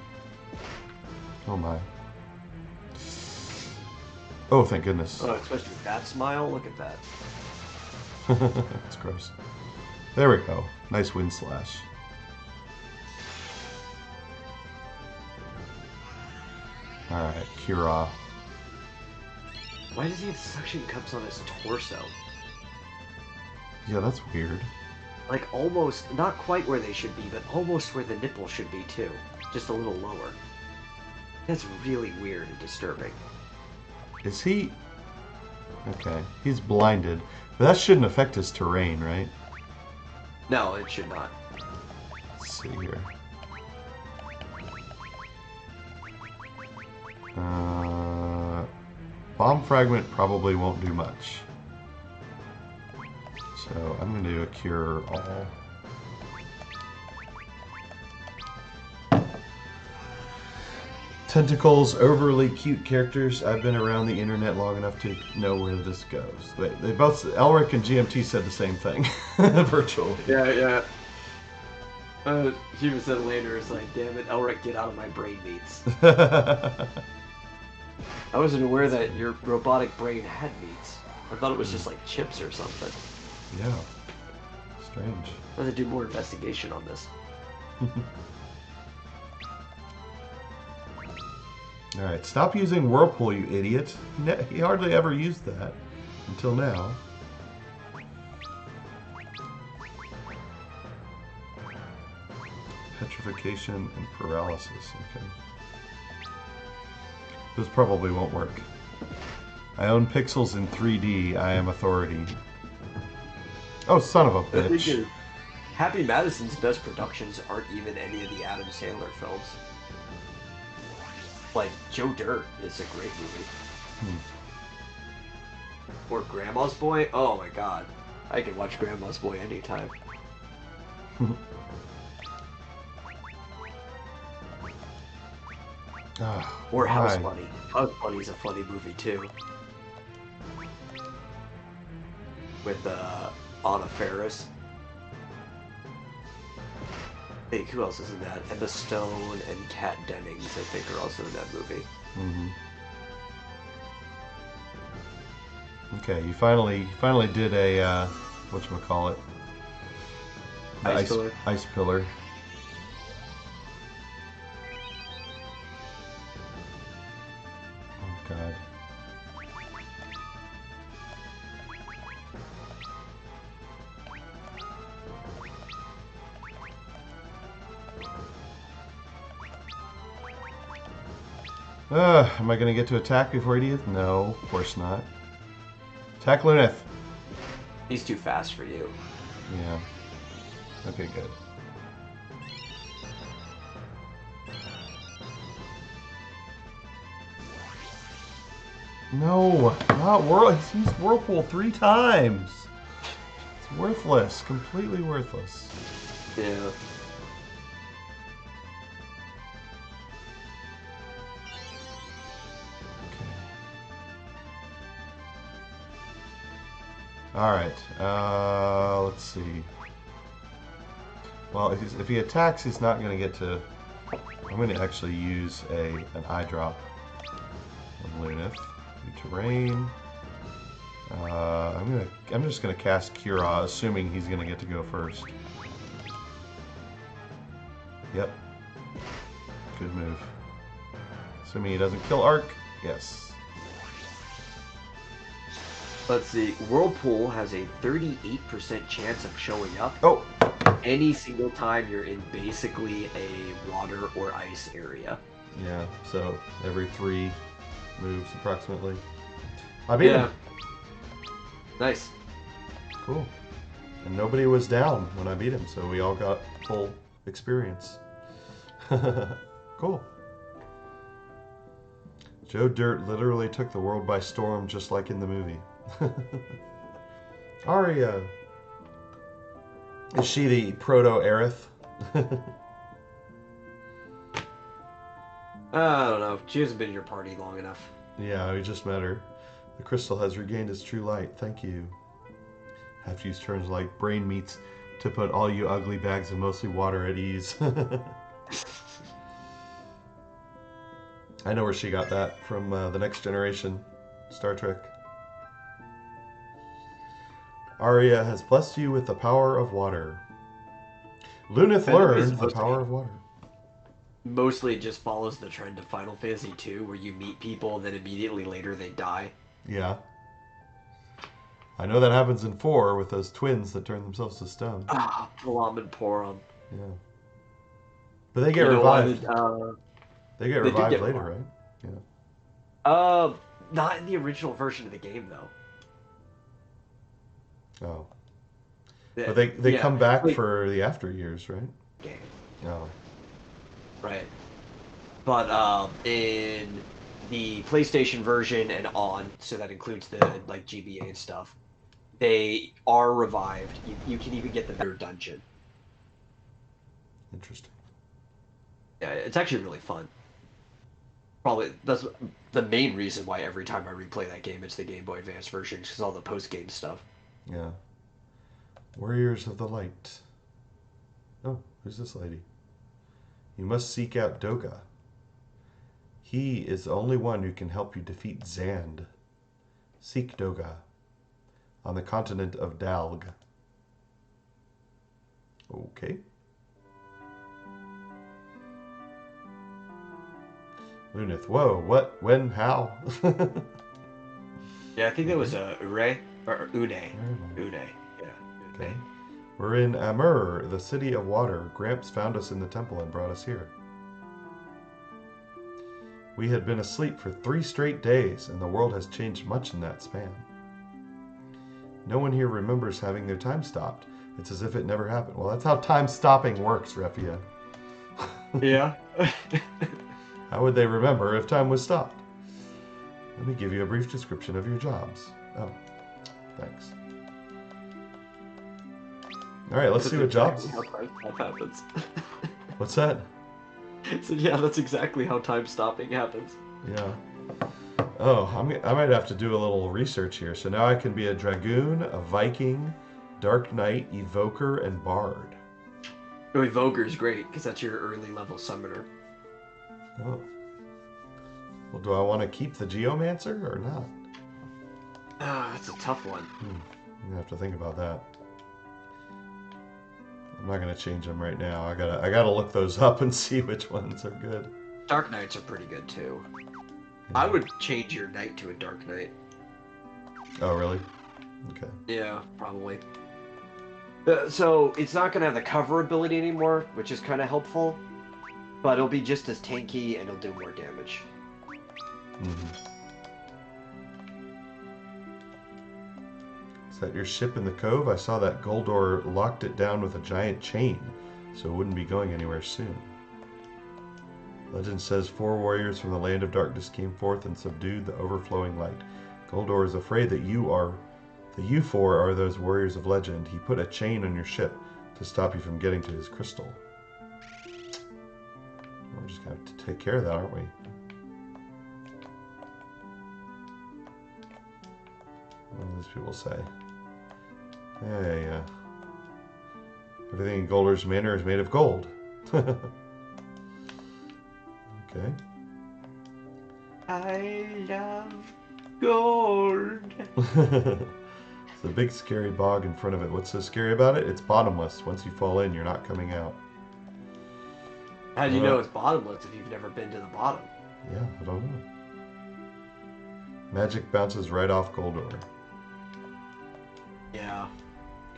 Oh my. Oh, thank goodness. Oh, especially with that smile. Look at that. That's gross. There we go. Nice wind slash. Alright, Kira. Why does he have suction cups on his torso? Yeah, that's weird. Like almost, not quite where they should be, but almost where the nipple should be too. Just a little lower. That's really weird and disturbing. Is he... Okay, he's blinded. But that shouldn't affect his terrain, right? No, it should not. Let's see here. Bomb fragment probably won't do much. So I'm going to do a cure all. Tentacles, overly cute characters. I've been around the internet long enough to know where this goes. They both, Elric and GMT said the same thing, virtually. Yeah. He even said later, it's like, damn it, Elric, get out of my brain meats. I wasn't aware that your robotic brain had meats. I thought it was just like chips or something. Yeah. Strange. I have to do more investigation on this. Alright, stop using Whirlpool, you idiot. He hardly ever used that. Until now. Petrification and paralysis. Okay. Those probably won't work. I own Pixels in 3D. I am authority. Oh, son of a bitch. Happy Madison's best productions aren't even any of the Adam Sandler films. Like, Joe Dirt is a great movie. Or Grandma's Boy? Oh my god. I can watch Grandma's Boy anytime. Or House Bunny. House Bunny's a funny movie too. with Anna Faris. I think who else is in that? Emma Stone and Kat Dennings, I think, are also in that movie. Mm-hmm. Okay, you finally did a whatchamacallit? The Ice pillar. Ice pillar. Oh God. Am I gonna get to attack before he does? No, of course not. Attack Luneth. He's too fast for you. Yeah. Okay, good. No, not Whirl. He's used Whirlpool 3 times. It's worthless. Completely worthless. Yeah. Alright, let's see. Well, if he attacks, he's not going to get to... I'm going to actually use an eye drop on Luneth. Terrain. I'm just going to cast Cura, assuming he's going to get to go first. Yep. Good move. Assuming he doesn't kill Arc. Yes. Let's see. Whirlpool has a 38% chance of showing up Oh! any single time you're in basically a water or ice area. Yeah, so every 3 moves approximately. I beat him. Nice. Cool. And nobody was down when I beat him, so we all got full experience. Cool. Joe Dirt literally took the world by storm just like in the movie. Arya. Is she the proto-Aerith? I don't know. She hasn't been in your party long enough. Yeah, we just met her. The crystal has regained its true light. Thank you. Have to use terms like brain meats to put all you ugly bags of mostly water at ease. I know where she got that from the Next Generation Star Trek. Arya has blessed you with the power of water. Luneth learned the power of water. Mostly it just follows the trend of Final Fantasy II, where you meet people and then immediately later they die. Yeah. I know that happens in 4 with those twins that turn themselves to stone. Ah, Palam and Porom. Yeah. But they get revived. They get revived get later, revived. right? Yeah. Not in the original version of the game, though. Oh. But they come back like, for the after years, right? Game. Oh. Right. But in the PlayStation version and on, so that includes the like GBA and stuff, they are revived. You can even get the better dungeon. Interesting. Yeah, it's actually really fun. Probably that's the main reason why every time I replay that game, it's the Game Boy Advance version, because all the post-game stuff. Yeah. Warriors of the Light. Oh, who's this lady? You must seek out Doga. He is the only one who can help you defeat Zand. Seek Doga on the continent of Dalg. Okay. Luneth, whoa, what, when, how? Yeah, I think that was Ure or Une. Une, yeah. Okay. We're in Amur, the city of water. Gramps found us in the temple and brought us here. We had been asleep for 3 straight days, and the world has changed much in that span. No one here remembers having their time stopped. It's as if it never happened. Well, that's how time stopping works, Refia. Yeah. How would they remember if time was stopped? Let me give you a brief description of your jobs. Oh, thanks. All right, let's see what jobs. How time stop happens. What's that? So yeah, that's exactly how time stopping happens. Yeah. Oh, I might have to do a little research here. So now I can be a Dragoon, a Viking, Dark Knight, Evoker, and Bard. Oh, Evoker's great, because that's your early level summoner. Oh. Well, do I want to keep the Geomancer or not? Ah, that's a tough one. I'm gonna have to think about that. I'm not gonna change them right now. I gotta look those up and see which ones are good. Dark Knights are pretty good too. Yeah. I would change your Knight to a Dark Knight. Oh, really? Okay. Yeah, probably. So it's not going to have the cover ability anymore, which is kind of helpful. But it'll be just as tanky and it'll do more damage. Is that your ship in the cove? I saw that Goldor locked it down with a giant chain, so it wouldn't be going anywhere soon. Legend says 4 warriors from the land of darkness came forth and subdued the overflowing light. Goldor is afraid that you four are those warriors of legend. He put a chain on your ship to stop you from getting to his crystal. We're just going to have to take care of that, aren't we? What do these people say? Hey, everything in Goldor's manor is made of gold. Okay. I love gold. It's a big scary bog in front of it. What's so scary about it? It's bottomless. Once you fall in, you're not coming out. How do you know it's bottomless if you've never been to the bottom? Yeah, I don't know. Magic bounces right off Goldor. Yeah.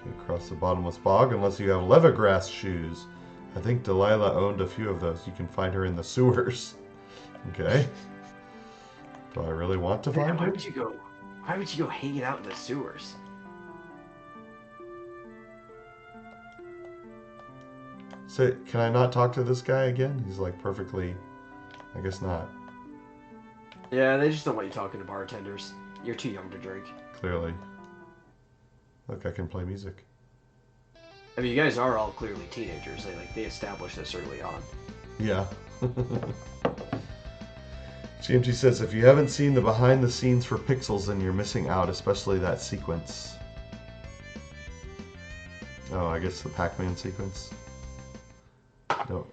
Can't cross the bottomless bog unless you have leathergrass shoes. I think Delilah owned a few of those. You can find her in the sewers. Okay. Do I really want to find her? Why would you go hanging out in the sewers? So, can I not talk to this guy again? He's like perfectly... I guess not. Yeah, they just don't want you talking to bartenders. You're too young to drink. Clearly. Look, I can play music. I mean, you guys are all clearly teenagers. They established this early on. Yeah. GMT says, if you haven't seen the behind the scenes for Pixels, then you're missing out, especially that sequence. Oh, I guess the Pac-Man sequence. Don't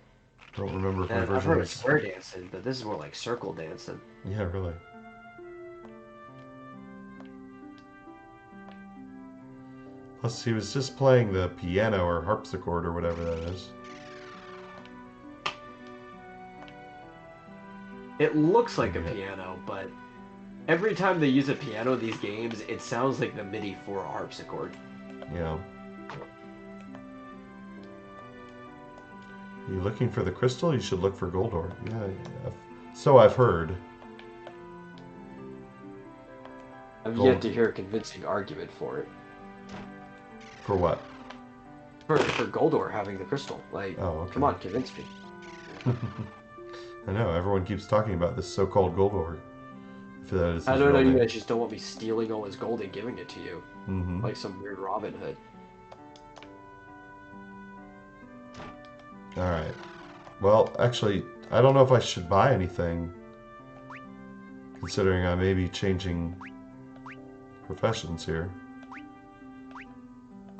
remember if my I've version heard of is... square dancing, but this is more like circle dancing. Yeah, really. Plus, he was just playing the piano or harpsichord or whatever that is. It looks like a piano, but every time they use a piano in these games, it sounds like the MIDI for a harpsichord. Yeah. Are you looking for the crystal? You should look for Goldor. Yeah. So I've heard. I've yet to hear a convincing argument for it. For what? For Goldor having the crystal. Like, oh, okay. Come on, convince me. I know, everyone keeps talking about this so-called Goldor. I don't know, you guys just don't want me stealing all his gold and giving it to you. Mm-hmm. Like some weird Robin Hood. Alright. Well, actually, I don't know if I should buy anything. Considering I may be changing professions here.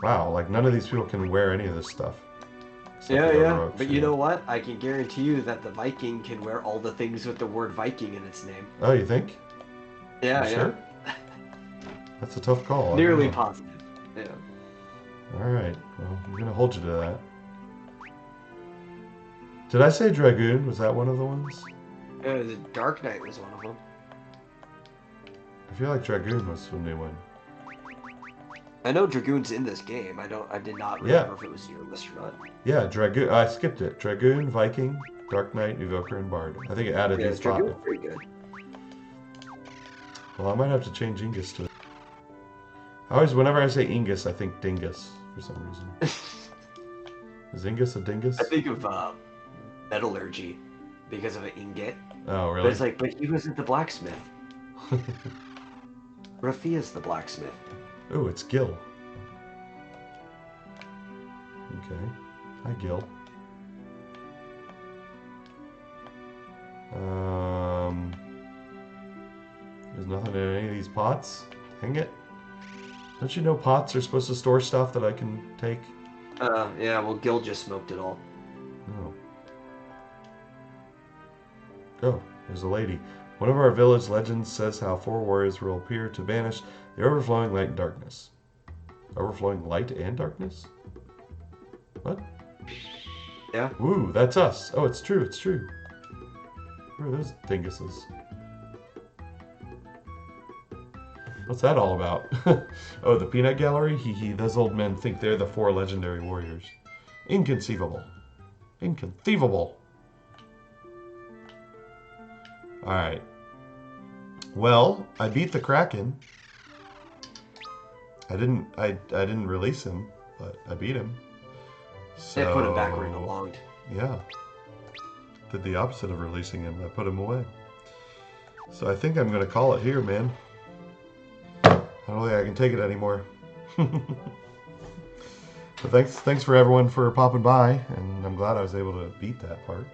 Wow, like none of these people can wear any of this stuff. Yeah. But you know what? I can guarantee you that the Viking can wear all the things with the word Viking in its name. Oh, you think? Yeah, sure? That's a tough call. Nearly positive. Yeah. Alright, well, I'm gonna hold you to that. Did I say Dragoon? Was that one of the ones? The Dark Knight was one of them. I feel like Dragoon was the new one. I know Dragoon's in this game. I did not remember if it was in your list or not. Yeah, Dragoon. I skipped it. Dragoon, Viking, Dark Knight, Evoker, and Bard. I think it added these five. Dragoon's pretty good. Well, I might have to change Ingus to it. Whenever I say Ingus, I think Dingus for some reason. Is Ingus a dingus? I think of metallurgy because of an ingot. Oh, really? But it's like, but he wasn't the blacksmith. Rafia's the blacksmith. Oh, it's Gil. Okay. Hi, Gil. nothing in any of these pots. Dang it. Don't you know pots are supposed to store stuff that I can take? Yeah, well, Gil just smoked it all. Oh. Oh, there's a lady. One of our village legends says how 4 warriors will appear to banish the overflowing light and darkness. Overflowing light and darkness? What? Yeah. Ooh, that's us. Oh, it's true, it's true. Who are those dinguses? What's that all about? Oh, the peanut gallery? Hee hee, those old men think they're the 4 legendary warriors. Inconceivable. Inconceivable. Alright. Well, I beat the Kraken. I didn't release him, but I beat him. So, They put him back where he belonged. Yeah. Did the opposite of releasing him. I put him away. So I think I'm going to call it here, man. I don't think I can take it anymore. But thanks for everyone for popping by, and I'm glad I was able to beat that part.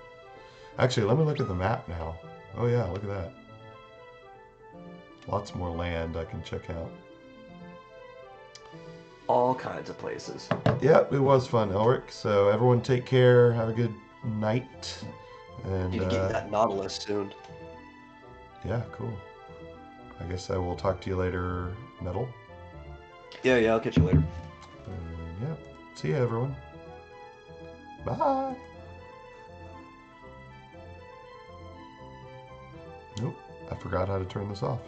Actually, let me look at the map now. Oh yeah, look at that. Lots more land I can check out. All kinds of places. Yep, it was fun, Elric. So everyone take care. Have a good night. And You can get that Nautilus soon. yeah, cool. I guess I will talk to you later, Metal. Yeah, I'll catch you later. Yeah. See ya, everyone. Bye. Nope, I forgot how to turn this off.